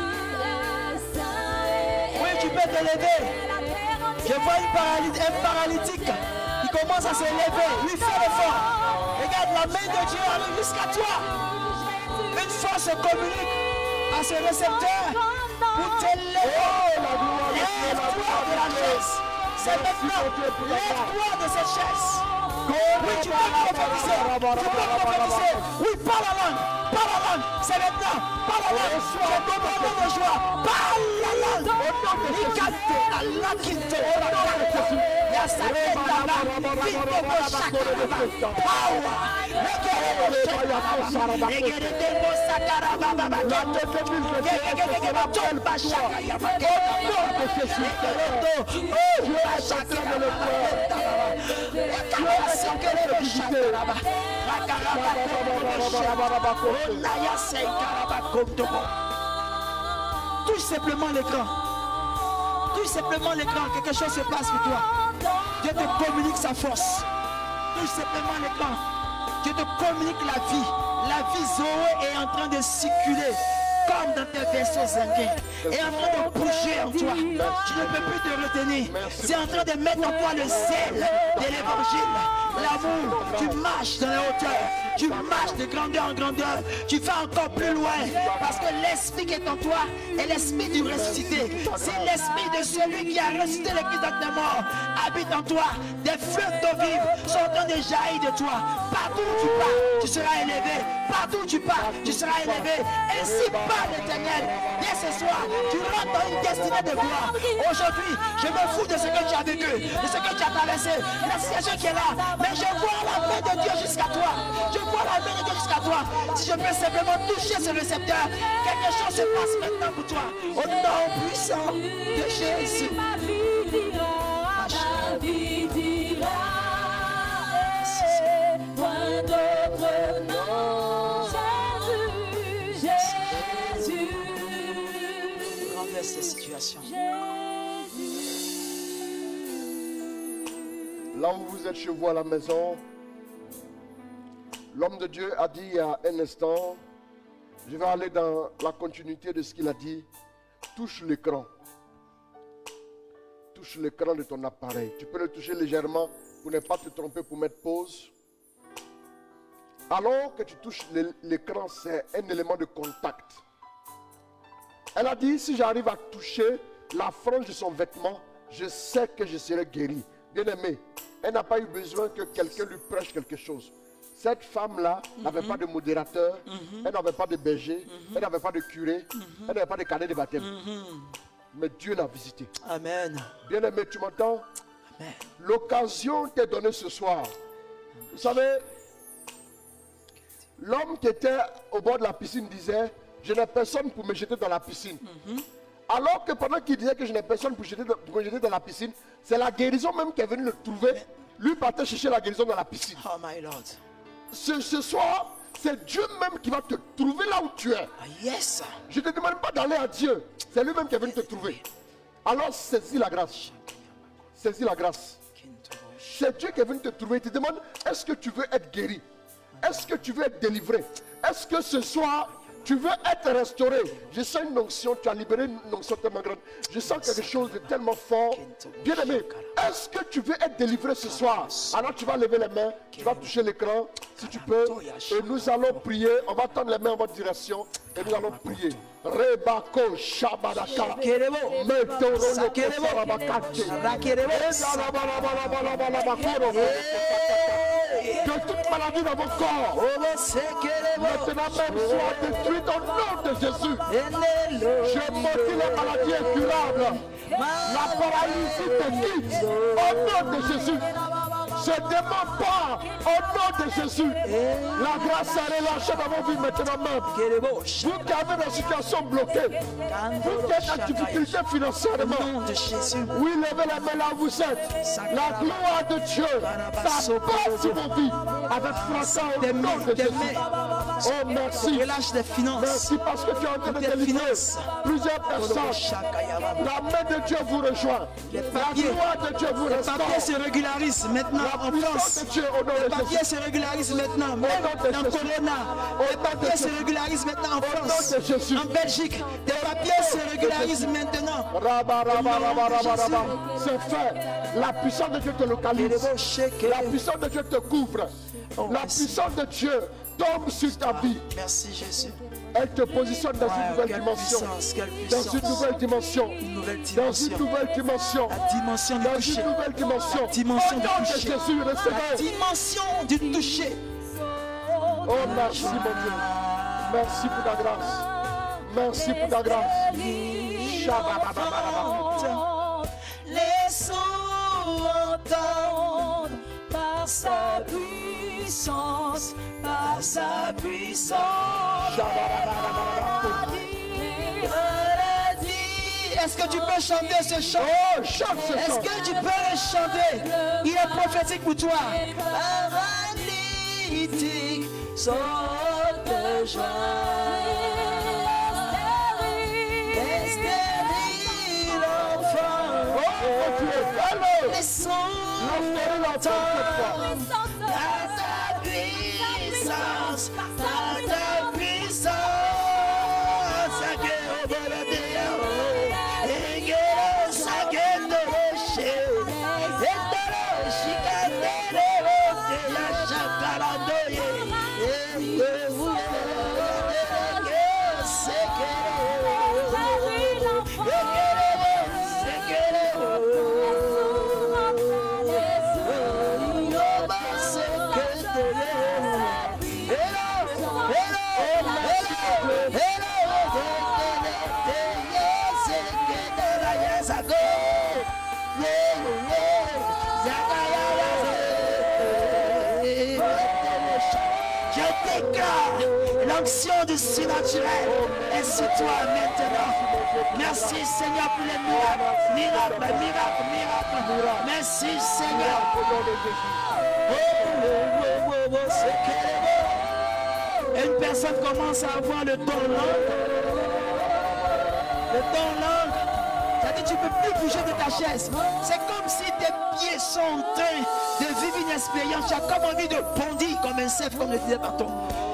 saint. Oui, tu peux te lever. Je vois un paralytique qui commence à se lever. Lui fait l'effort. Regarde, la main de Dieu arrive jusqu'à toi. Une force se communique à ce récepteur pour te lever. Lève-toi de la chaise. C'est maintenant. Lève-toi de cette chaise. Oui, tu peux prophétiser. Tu peux prophétiser. Oui, parle la langue. Parle la langue. C'est maintenant. Parle la langue. Je demande de joie. Parle la langue. Nicate Allah qui te touche simplement l'écran. Touche simplement l'écran. Quelque chose se passe pour toi. Dieu te communique sa force. Touche simplement l'écran. Dieu te communique la vie. La vie Zoé est en train de circuler comme dans tes vaisseaux sanguins. Et en train de bouger en toi. Tu ne peux plus te retenir. C'est en train de mettre en toi le zèle de l'évangile. L'amour. Tu marches dans la hauteur. Tu marches de grandeur en grandeur. Tu vas encore plus loin. Parce que l'esprit qui est en toi est l'esprit du ressuscité. C'est l'esprit de celui qui a ressuscité le Christ des morts. Habite en toi. Des fleuves d'eau vive sont en train de jaillir de toi. Partout où tu pars, tu seras élevé. Partout où tu pars, tu seras élevé. Ainsi parle l'Éternel. Dès ce soir, tu rentres dans une destinée de gloire. Aujourd'hui, je me fous de ce que tu as vécu, de ce que tu as traversé, la situation qui est là. Mais je vois la main de Dieu jusqu'à toi. Je vois la main de Dieu jusqu'à toi. Si je peux simplement toucher ce récepteur, quelque chose se passe maintenant pour toi. Au nom puissant de Jésus. Ma vie dira, ma vie dira, point d'autre nom. Jésus, Jésus. Renverse ces situations. Là où vous êtes chez vous à la maison, l'homme de Dieu a dit il y a un instant, je vais aller dans la continuité de ce qu'il a dit, touche l'écran. Touche l'écran de ton appareil. Tu peux le toucher légèrement pour ne pas te tromper pour mettre pause. Alors que tu touches l'écran, c'est un élément de contact. Elle a dit, si j'arrive à toucher la frange de son vêtement, je sais que je serai guéri. Bien aimé, elle n'a pas eu besoin que quelqu'un lui prêche quelque chose. Cette femme-là n'avait pas de modérateur, elle n'avait pas de berger, elle n'avait pas de curé, elle n'avait pas de cadet de baptême. Mais Dieu l'a visité. Amen. Bien aimé, tu m'entends? Amen. L'occasion t'est donnée ce soir. Vous savez, L'homme qui était au bord de la piscine disait, je n'ai personne pour me jeter dans la piscine. Alors que pendant qu'il disait que je n'ai personne pour me jeter dans la piscine, c'est la guérison même qui est venue le trouver. Lui partait chercher la guérison dans la piscine. Oh my Lord. Ce soir, c'est Dieu même qui va te trouver là où tu es. Ah, yes. Je ne te demande pas d'aller à Dieu. C'est lui-même qui est venu te trouver. Alors saisis la grâce. Saisis la grâce. C'est Dieu qui est venu te trouver. Il te demande, est-ce que tu veux être guéri? Est-ce que tu veux être délivré? Est-ce que ce soir, tu veux être restauré? Je sens une onction, tu as libéré une onction tellement grande. Je sens quelque chose de tellement fort. Bien aimé, est-ce que tu veux être délivré ce soir? Alors tu vas lever les mains, tu vas toucher l'écran, si tu peux. Et nous allons prier. On va tendre les mains en votre direction. Et nous allons prier. Rebako Shabadaka. Metoro Rabakate. Que toute maladie dans vos corps maintenant même soit détruite au nom de Jésus. Je maudis les maladies incurables. La paralysie te quitte au nom de Jésus. Ce démon part au nom de Jésus. La grâce est relâchée dans vos vies maintenant même. Vous qui avez des situations bloquées, vous qui êtes en difficulté financièrement, oui, levez la main là où vous êtes. La gloire de Dieu s'apasse sur vos vies avec fracas au nom de Jésus. Oh, merci. Relâche des finances. Merci parce que tu es en train de délivrer plusieurs personnes. La main de Dieu vous rejoint. La gloire de Dieu vous restaure. Les papiers se régularisent maintenant en France. Les papiers se régularisent maintenant. Même dans Corona. Les papiers se régularisent maintenant en France. En Belgique. Les papiers se régularisent maintenant. C'est fait. La puissance de Dieu te localise. La puissance de Dieu te couvre. La puissance de Dieu tombe sur ta vie. Merci Jésus. Elle te positionne dans une nouvelle dimension. Dans une nouvelle dimension. Dans une nouvelle dimension. La dimension du Dans toucher. une nouvelle dimension. La dimension Au nom de du toucher. Jésus, La recevez. dimension du toucher. Oh, merci mon Dieu. Merci pour ta grâce. Merci pour ta grâce. Shabba-ba-ba-ba-ba. Laissons entendre par sa puissance, par sa puissance. Est-ce que tu peux chanter ce chant? Oh, chante ce Est-ce chant. que tu peux le chanter? Il est prophétique pour toi. Paralytique, saute de joie. Stérile enfant. Oh, Dieu, allez. Laissons Laisse-le entendre cette fois. par sa puissance, par sa puissance. L'onction du surnaturel est sur toi maintenant. Merci Seigneur pour les miracles, miracles. Merci Seigneur. Et une personne commence à avoir le don langue. Le don langue. C'est-à-dire tu ne peux plus bouger de ta chaise. C'est comme si tes pieds sont en train de vivre une expérience. Tu as comme envie de bondir comme un cerf, comme le disait tantôt.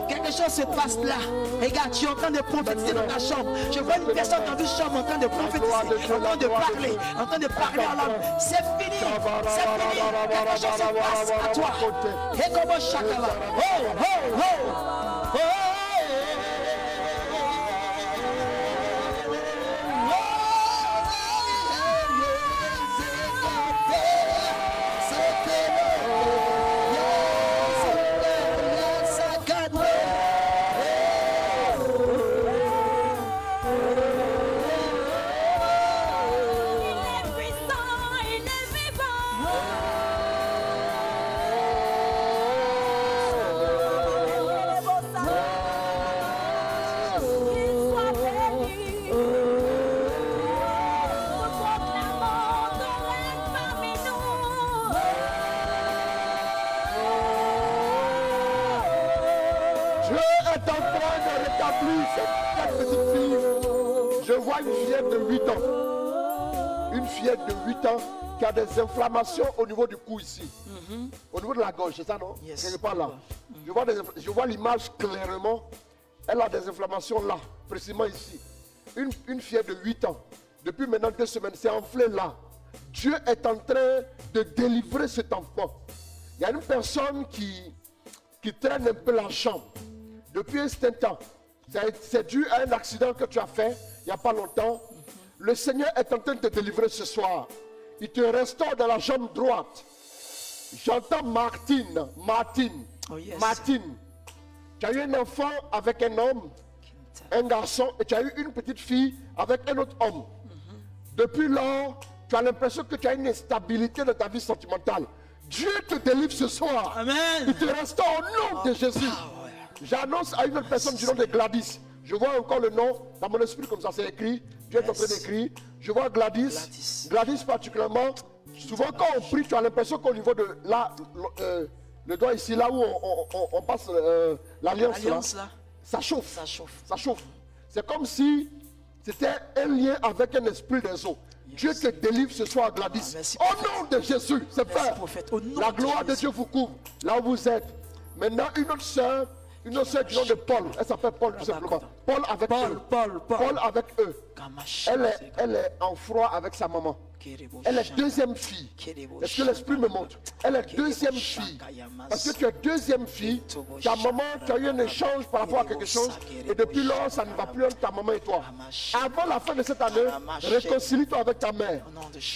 Quelque chose se passe là. Regarde, tu es en train de prophétiser dans ta chambre. Je vois une personne dans une chambre en train de prophétiser, en train de parler à l'homme. C'est fini, c'est fini. Quelque chose se passe à toi. Et comment chacun va. Oh, oh, oh, oh. vois une fillette de 8 ans. Une fillette de 8 ans qui a des inflammations au niveau du cou ici. Au niveau de la gorge, c'est ça, non? Yes. Quelque part là. Je vois l'image clairement. Elle a des inflammations là, précisément ici. Une fillette de 8 ans. Depuis maintenant 2 semaines, c'est enflé là. Dieu est en train de délivrer cet enfant. Il y a une personne qui traîne un peu la chambre. Depuis un certain temps. C'est dû à un accident que tu as fait il n'y a pas longtemps. Le Seigneur est en train de te délivrer ce soir. Il te restaure dans la jambe droite. J'entends Martine. Oh, yes. Martine. Tu as eu un enfant avec un homme, un garçon, et tu as eu une petite fille avec un autre homme. Depuis lors, tu as l'impression que tu as une instabilité dans ta vie sentimentale. Dieu te délivre ce soir. Amen. Il te restaure au nom de Jésus. J'annonce à une autre personne du nom de Gladys. Je vois encore le nom dans mon esprit comme ça, c'est écrit. Dieu est en train d'écrire. Je vois Gladys. Gladys particulièrement. Souvent quand on prie, tu as l'impression qu'au niveau de là, le doigt ici, là où on passe l'alliance là, ça chauffe. Ça chauffe. C'est comme si c'était un lien avec un esprit des eaux. Dieu te délivre ce soir, Gladys. Au nom de Jésus, c'est fait. La gloire de Dieu vous couvre là où vous êtes. Maintenant, une autre sœur du nom de Paul. Elle s'appelle Paul tout simplement. Paul avec eux. Paul avec eux. Elle est en froid avec sa maman. Elle est deuxième fille. Est-ce que l'esprit me montre? Elle est deuxième fille. Parce que tu es deuxième fille. Ta maman, tu as eu un échange par rapport à quelque chose. Et depuis lors, ça ne va plus entre ta maman et toi. Avant la fin de cette année, réconcilie-toi avec ta mère.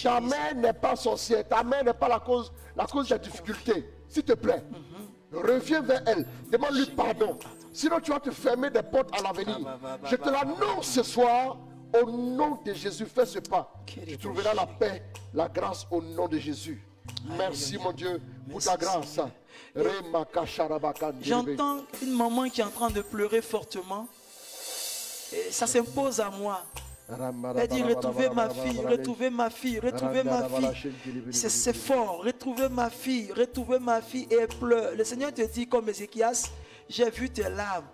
Ta mère n'est pas sorcière. Ta mère n'est pas la cause des difficultés. S'il te plaît, reviens vers elle. Demande-lui pardon. Sinon, tu vas te fermer des portes à l'avenir. Je te l'annonce ce soir. Au nom de Jésus, fais ce pas. Tu trouveras la paix, la grâce au nom de Jésus. Merci mon Dieu pour ta grâce. J'entends une maman qui est en train de pleurer fortement. Et ça s'impose à moi. Elle dit retrouvez ma fille, retrouvez ma fille, retrouvez ma fille. C'est fort, retrouvez ma fille et elle pleure. Le Seigneur te dit comme Ézéchias, j'ai vu tes larmes.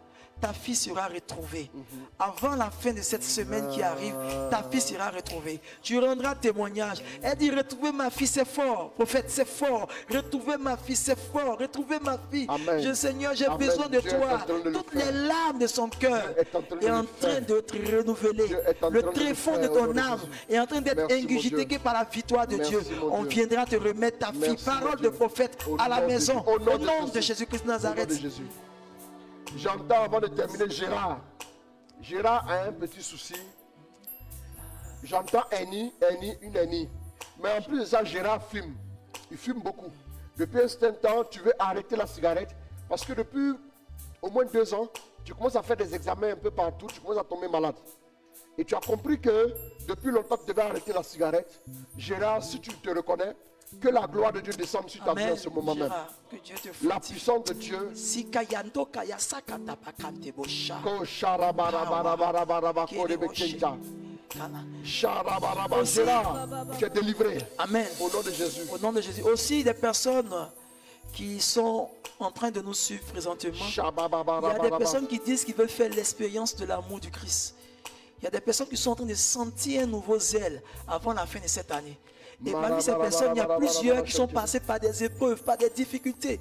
Ta fille sera retrouvée. Avant la fin de cette semaine qui arrive, ta fille sera retrouvée. Tu rendras témoignage. Elle dit, retrouvez ma fille, c'est fort. Prophète, c'est fort. Retrouvez ma fille, c'est fort. Retrouvez ma fille. Amen. Seigneur, j'ai besoin de toi. Toutes les larmes de son cœur est en train d'être renouvelées. Le tréfonds de ton âme est en train d'être ingurgité par la victoire de Dieu. On viendra te remettre ta fille. Parole de prophète à la maison. Au nom de Jésus-Christ de Nazareth. J'entends avant de terminer Gérard. Gérard a un petit souci. J'entends une Annie. Mais en plus de ça, Gérard fume. Il fume beaucoup. Depuis un certain temps, tu veux arrêter la cigarette. Parce que depuis au moins 2 ans, tu commences à faire des examens un peu partout. Tu commences à tomber malade. Et tu as compris que depuis longtemps, tu devais arrêter la cigarette. Gérard, si tu te reconnais, que la gloire de Dieu descende sur ta vie en ce moment même. Que Dieu te la puissance de Dieu. Tu es délivré. Amen. Au nom de Jésus. Au nom de Jésus. Aussi des personnes qui sont en train de nous suivre présentement. Il y a des personnes qui disent qu'ils veulent faire l'expérience de l'amour du Christ. Il y a des personnes qui sont en train de sentir un nouveau zèle avant la fin de cette année. Et parmi ces personnes, il y a plusieurs qui sont passés par des épreuves, par des difficultés.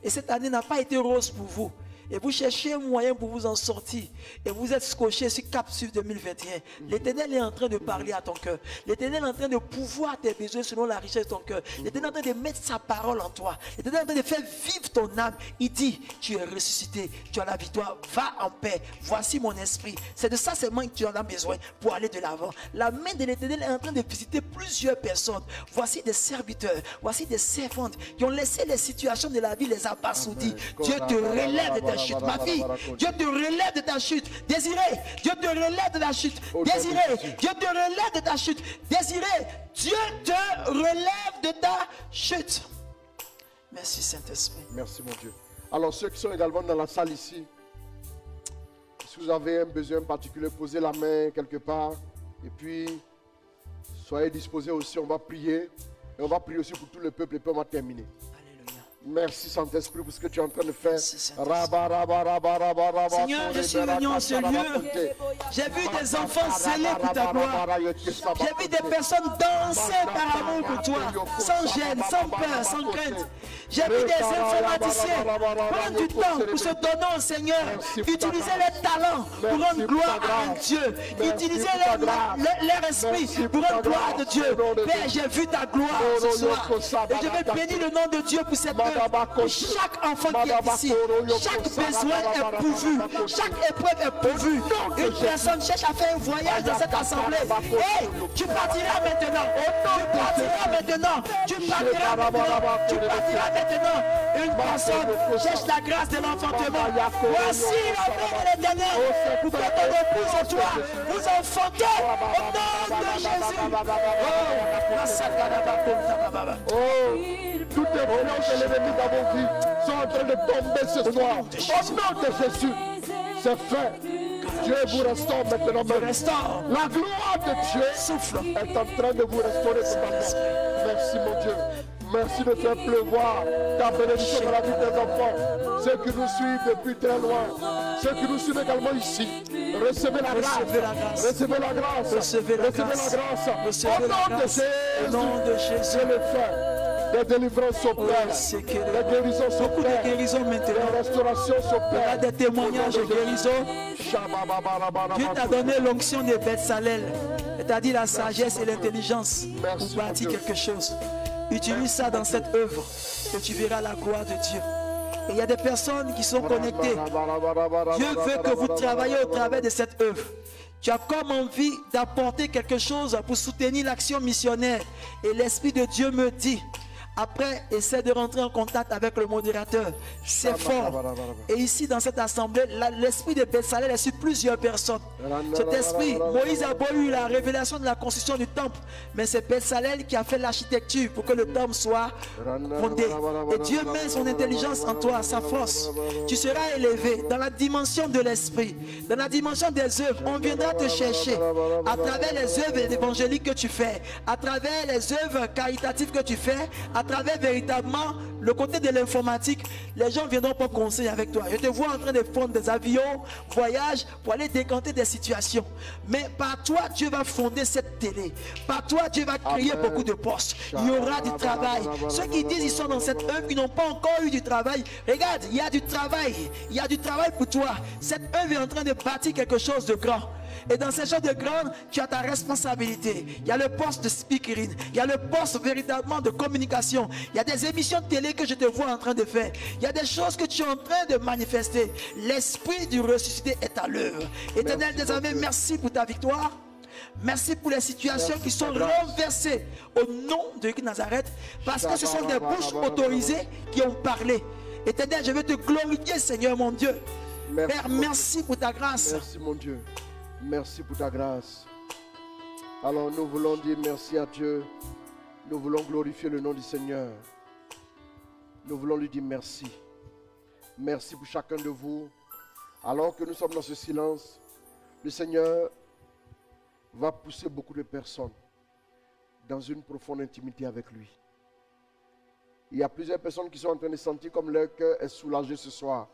Et cette année n'a pas été rose pour vous. Et vous cherchez un moyen pour vous en sortir. Et vous êtes scotché sur Cap Sud 2021. L'Éternel est en train de parler à ton cœur. L'Éternel est en train de pouvoir tes besoins selon la richesse de ton cœur. L'Éternel est en train de mettre sa parole en toi. L'Éternel est en train de faire vivre ton âme. Il dit, tu es ressuscité, tu as la victoire, va en paix. Voici mon esprit. C'est de ça seulement que tu en as besoin pour aller de l'avant. La main de l'Éternel est en train de visiter plusieurs personnes. Voici des serviteurs, voici des servantes qui ont laissé les situations de la vie les abasourdir. Dieu te relève de ta chute, ma fille. Dieu te relève de ta chute. Désiré, Dieu te relève de ta chute. Désiré, Dieu te relève de ta chute. Désiré, Dieu te relève de ta chute. Merci Saint-Esprit. Merci mon Dieu. Alors ceux qui sont également dans la salle ici, si vous avez un besoin particulier, posez la main quelque part. Et puis, soyez disposés aussi, on va prier. Et on va prier aussi pour tout le peuple et puis on va terminer. Alléluia. Merci Saint-Esprit pour ce que tu es en train de faire. Seigneur, je suis venu en ce lieu. J'ai vu des enfants zélés pour ta gloire. J'ai vu des personnes danser par amour pour toi, sans gêne, sans peur, sans crainte. J'ai vu des informaticiens prendre du temps pour se donner au Seigneur, utiliser les talents pour rendre gloire à un Dieu, utiliser leur esprit pour rendre gloire à Dieu. Père, j'ai vu ta gloire ce soir et je vais bénir le nom de Dieu pour cette œuvre. Chaque enfant qui est ici, chaque besoin est pourvu, chaque épreuve est pourvue. Une personne cherche à faire un voyage dans cette assemblée. Hey, tu partiras maintenant. Tu partiras maintenant. Tu partiras maintenant. Tu partiras maintenant. Une personne cherche la grâce de l'enfantement. Voici l'enfant de l'Éternel pour que ton épouse et toi vous enfantez au nom de Jésus. Toutes les violences de l'ennemi dans vos vies sont en train de tomber ce soir. Au nom de Jésus, c'est fait. Dieu vous restaure maintenant. La gloire de Dieu est en train de vous restaurer totalement. Merci mon Dieu. Merci de faire pleuvoir ta bénédiction dans la vie des enfants. Ceux qui nous suivent depuis très loin, ceux qui nous suivent également ici, recevez la grâce. Recevez la grâce. Recevez la grâce. Au nom de Jésus, le fait. Les délivrances s'opèrent, les guérisons s'opèrent, les restaurations s'opèrent, des témoignages de guérison. Dieu t'a donné l'onction de Betsalel, c'est-à-dire la sagesse et l'intelligence pour bâtir quelque chose. Utilise ça dans cette œuvre et tu verras la gloire de Dieu. Et il y a des personnes qui sont connectées. Dieu veut que vous travaillez au travers de cette œuvre. Tu as comme envie d'apporter quelque chose pour soutenir l'action missionnaire. Et l'Esprit de Dieu me dit, après, essaie de rentrer en contact avec le modérateur. C'est fort. Et ici, dans cette assemblée, l'esprit de Betsalel est sur plusieurs personnes. Cet esprit, Moïse a beau eu la révélation de la construction du temple, mais c'est Betsalel qui a fait l'architecture pour que le temple soit fondé. Et Dieu met son intelligence en toi, sa force. Tu seras élevé dans la dimension de l'esprit, dans la dimension des œuvres. On viendra te chercher à travers les œuvres évangéliques que tu fais, à travers les œuvres caritatives que tu fais, à travers véritablement le côté de l'informatique. Les gens viendront pour conseiller avec toi. Je te vois en train de fondre des avions, voyages pour aller décanter des situations. Mais par toi, Dieu va fonder cette télé. Par toi, Dieu va créer beaucoup de postes. Il y aura du travail. Ceux qui disent qu'ils sont dans cette œuvre, ils n'ont pas encore eu du travail. Regarde, il y a du travail. Il y a du travail pour toi. Cette œuvre est en train de bâtir quelque chose de grand. Et dans ces choses de grandes, tu as ta responsabilité. Il y a le poste de speakerine. Il y a le poste véritablement de communication. Il y a des émissions de télé que je te vois en train de faire. Il y a des choses que tu es en train de manifester. L'esprit du ressuscité est à l'œuvre. Éternel des armées, merci pour ta victoire. Merci pour les situations qui sont renversées au nom de Nazareth. Parce que ce sont des bouches autorisées qui ont parlé. Éternel, je veux te glorifier, Seigneur mon Dieu. Père, merci pour ta grâce. Merci mon Dieu. Merci pour ta grâce. Alors nous voulons dire merci à Dieu. Nous voulons glorifier le nom du Seigneur. Nous voulons lui dire merci. Merci pour chacun de vous. Alors que nous sommes dans ce silence, le Seigneur va pousser beaucoup de personnes dans une profonde intimité avec lui. Il y a plusieurs personnes qui sont en train de sentir comme leur cœur est soulagé ce soir.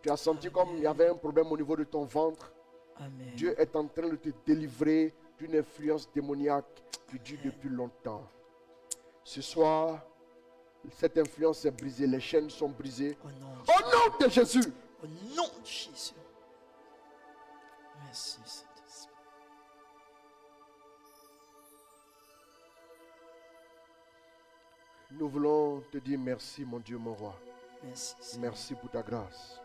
Tu as senti comme il y avait un problème au niveau de ton ventre. Amen. Dieu est en train de te délivrer d'une influence démoniaque qui dure depuis longtemps. Ce soir, cette influence est brisée, les chaînes sont brisées. Au nom de Jésus. Au nom de Jésus. Merci, Saint-Esprit. Nous voulons te dire merci, mon Dieu, mon roi. Merci, merci pour ta grâce.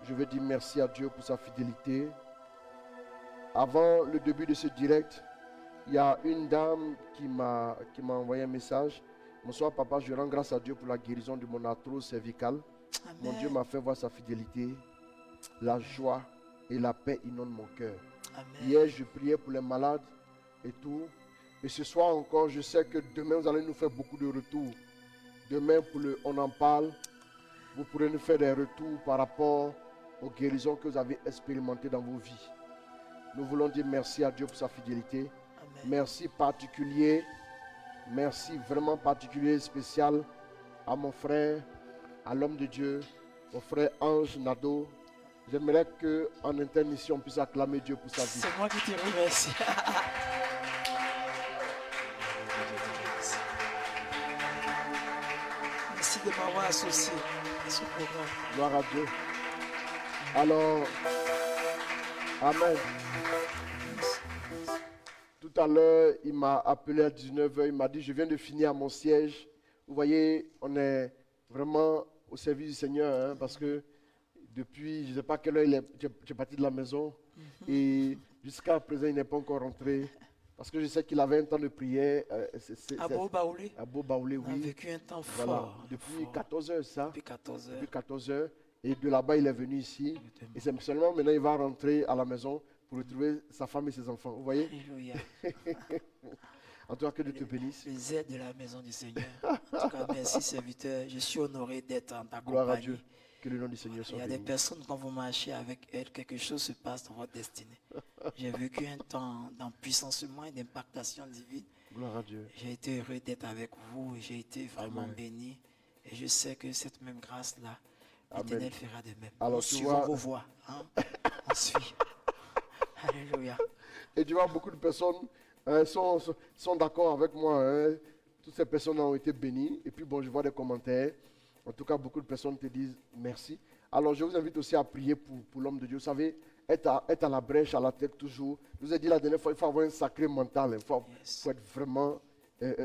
Je veux dire merci à Dieu pour sa fidélité. Avant le début de ce direct, il y a une dame qui m'a envoyé un message. Bonsoir papa, je rends grâce à Dieu pour la guérison de mon arthrose cervicale. Amen. Mon Dieu m'a fait voir sa fidélité. La joie et la paix inondent mon cœur. Hier, je priais pour les malades et tout. Et ce soir encore, je sais que demain, vous allez nous faire beaucoup de retours. Demain, pour le On en parle, vous pourrez nous faire des retours par rapport aux guérisons que vous avez expérimentées dans vos vies. Nous voulons dire merci à Dieu pour sa fidélité. Amen. Merci particulier merci vraiment particulier, spécial à mon frère, à l'homme de Dieu, mon frère Ange Nado. J'aimerais qu'en interne ici, on puisse acclamer Dieu pour sa vie. C'est moi qui te remercie. Merci de m'avoir associé à ce programme. Gloire à Dieu. Alors, Amen. Tout à l'heure, il m'a appelé à 19h, il m'a dit, je viens de finir à mon siège. Vous voyez, on est vraiment au service du Seigneur, hein, parce que depuis, je ne sais pas quelle heure j'ai parti de la maison, et jusqu'à présent, il n'est pas encore rentré, parce que je sais qu'il avait un temps de prière. À Beau-Baoulé. À Beau-Baoulé, oui. On a vécu un temps Voilà, fort. depuis 14h, ça. Depuis 14h. Depuis 14h. Et de là-bas, il est venu ici. Et c'est seulement maintenant, il va rentrer à la maison pour retrouver sa femme et ses enfants. Vous voyez? Alléluia. En tout cas, que Dieu te bénisse. Les aides de la maison du Seigneur. En tout cas, merci serviteur. Je suis honoré d'être en ta Gloire à compagnie. Dieu. Que le nom du Seigneur Il soit y a des béni. personnes, quand vous marchez avec elles, quelque chose se passe dans votre destinée. J'ai vécu un temps d'empuissancement et d'impactation divine. Gloire à Dieu. J'ai été heureux d'être avec vous. J'ai été vraiment Amen. béni. Et je sais que cette même grâce-là, Amen. l'Éternel fera de même. Alors, On tu suit vois- vos voies. Hein? On suit. Alléluia. Et tu vois, beaucoup de personnes sont d'accord avec moi. Hein. Toutes ces personnes ont été bénies. Et puis, bon, je vois des commentaires. En tout cas, beaucoup de personnes te disent merci. Alors, je vous invite aussi à prier pour l'homme de Dieu. Vous savez, être à la brèche, à la tête toujours. Je vous ai dit la dernière fois, il faut avoir un sacré mental. Il faut être vraiment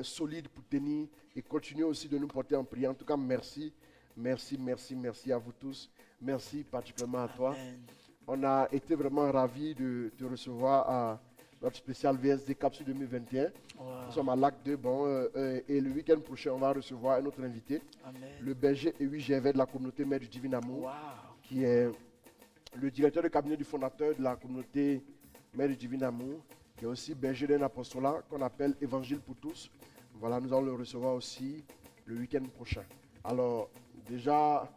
solide pour tenir et continuer aussi de nous porter en prière. En tout cas, merci. Merci, merci, merci à vous tous. Merci particulièrement à toi. Amen. On a été vraiment ravis de te recevoir à notre spécial VSD Capsule 2021. Wow. Nous sommes à l'acte 2. Et le week-end prochain, on va recevoir un autre invité, Amen. le berger Ewi Gervais de la communauté Mère du Divin Amour, Wow. qui est le directeur de cabinet du fondateur de la communauté Mère du Divin Amour, qui est aussi berger d'un apostolat qu'on appelle Évangile pour tous. Voilà, nous allons le recevoir aussi le week-end prochain. Alors, déjà,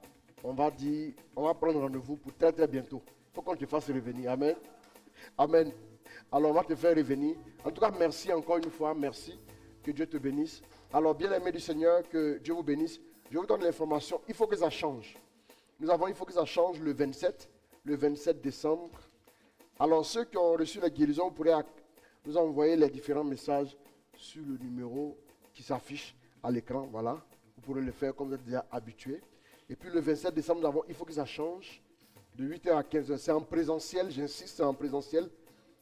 on va prendre rendez-vous pour très très bientôt. Il faut qu'on te fasse revenir. Amen. Amen. Alors, on va te faire revenir. En tout cas, merci encore une fois. Merci. Que Dieu te bénisse. Alors, bien-aimés du Seigneur, que Dieu vous bénisse. Je vous donne l'information. Il faut que ça change. Il faut que ça change le 27 décembre. Alors, ceux qui ont reçu la guérison, vous pourrez nous envoyer les différents messages sur le numéro qui s'affiche à l'écran. Voilà. Vous pourrez le faire comme vous êtes déjà habitué. Et puis, le 27 décembre, il faut que ça change de 8h à 15h. C'est en présentiel, j'insiste, c'est en présentiel.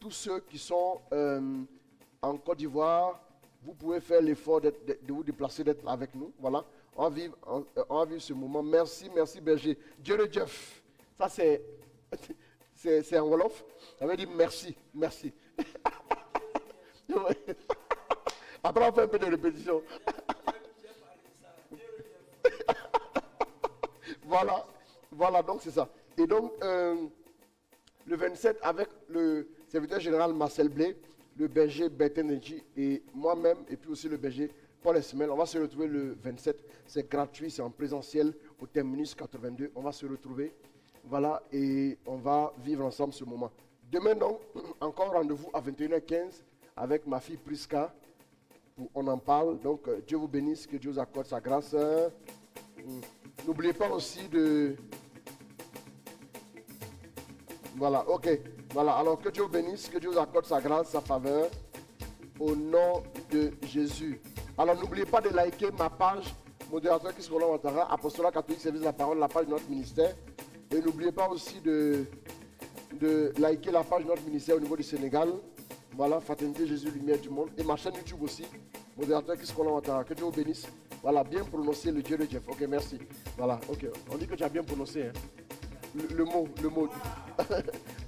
Tous ceux qui sont en Côte d'Ivoire, vous pouvez faire l'effort de vous déplacer, d'être avec nous. Voilà. On va vivre ce moment. Merci, merci berger. Dieu le Jeff. Ça, c'est en Wolof. Ça veut dire merci, merci. Après, on fait un peu de répétition. Voilà, donc c'est ça. Et donc, le 27, avec le serviteur général Marcel Blé, le berger Bertin Neji et moi-même, et puis aussi le berger Paul Esmel, on va se retrouver le 27. C'est gratuit, c'est en présentiel au terminus 82. On va se retrouver, voilà, et on va vivre ensemble ce moment. Demain, donc, encore rendez-vous à 21h15 avec ma fille Priska. On en parle. Donc, Dieu vous bénisse, que Dieu vous accorde sa grâce. N'oubliez pas aussi de... Voilà, ok. Voilà, alors que Dieu vous bénisse, que Dieu vous accorde sa grâce, sa faveur, au nom de Jésus. Alors n'oubliez pas de liker ma page, modérateur Christ Roland Ouattara, Apostolat catholique, service de la parole, la page de notre ministère. Et n'oubliez pas aussi de liker la page de notre ministère au niveau du Sénégal. Voilà, Fraternité Jésus, Lumière du Monde. Et ma chaîne YouTube aussi, modérateur Christ Roland Ouattara. Que Dieu vous bénisse. Voilà, bien prononcé le Dieu de Jeff. Ok, merci. Voilà, ok. On dit que tu as bien prononcé. Hein. Le mot.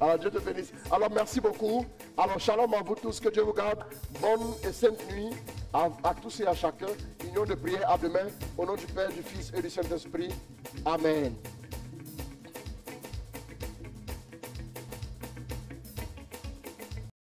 Alors, Dieu te bénisse. Alors, merci beaucoup. Alors, shalom à vous tous. Que Dieu vous garde. Bonne et sainte nuit à tous et à chacun. Union de prière à demain. Au nom du Père, du Fils et du Saint-Esprit. Amen.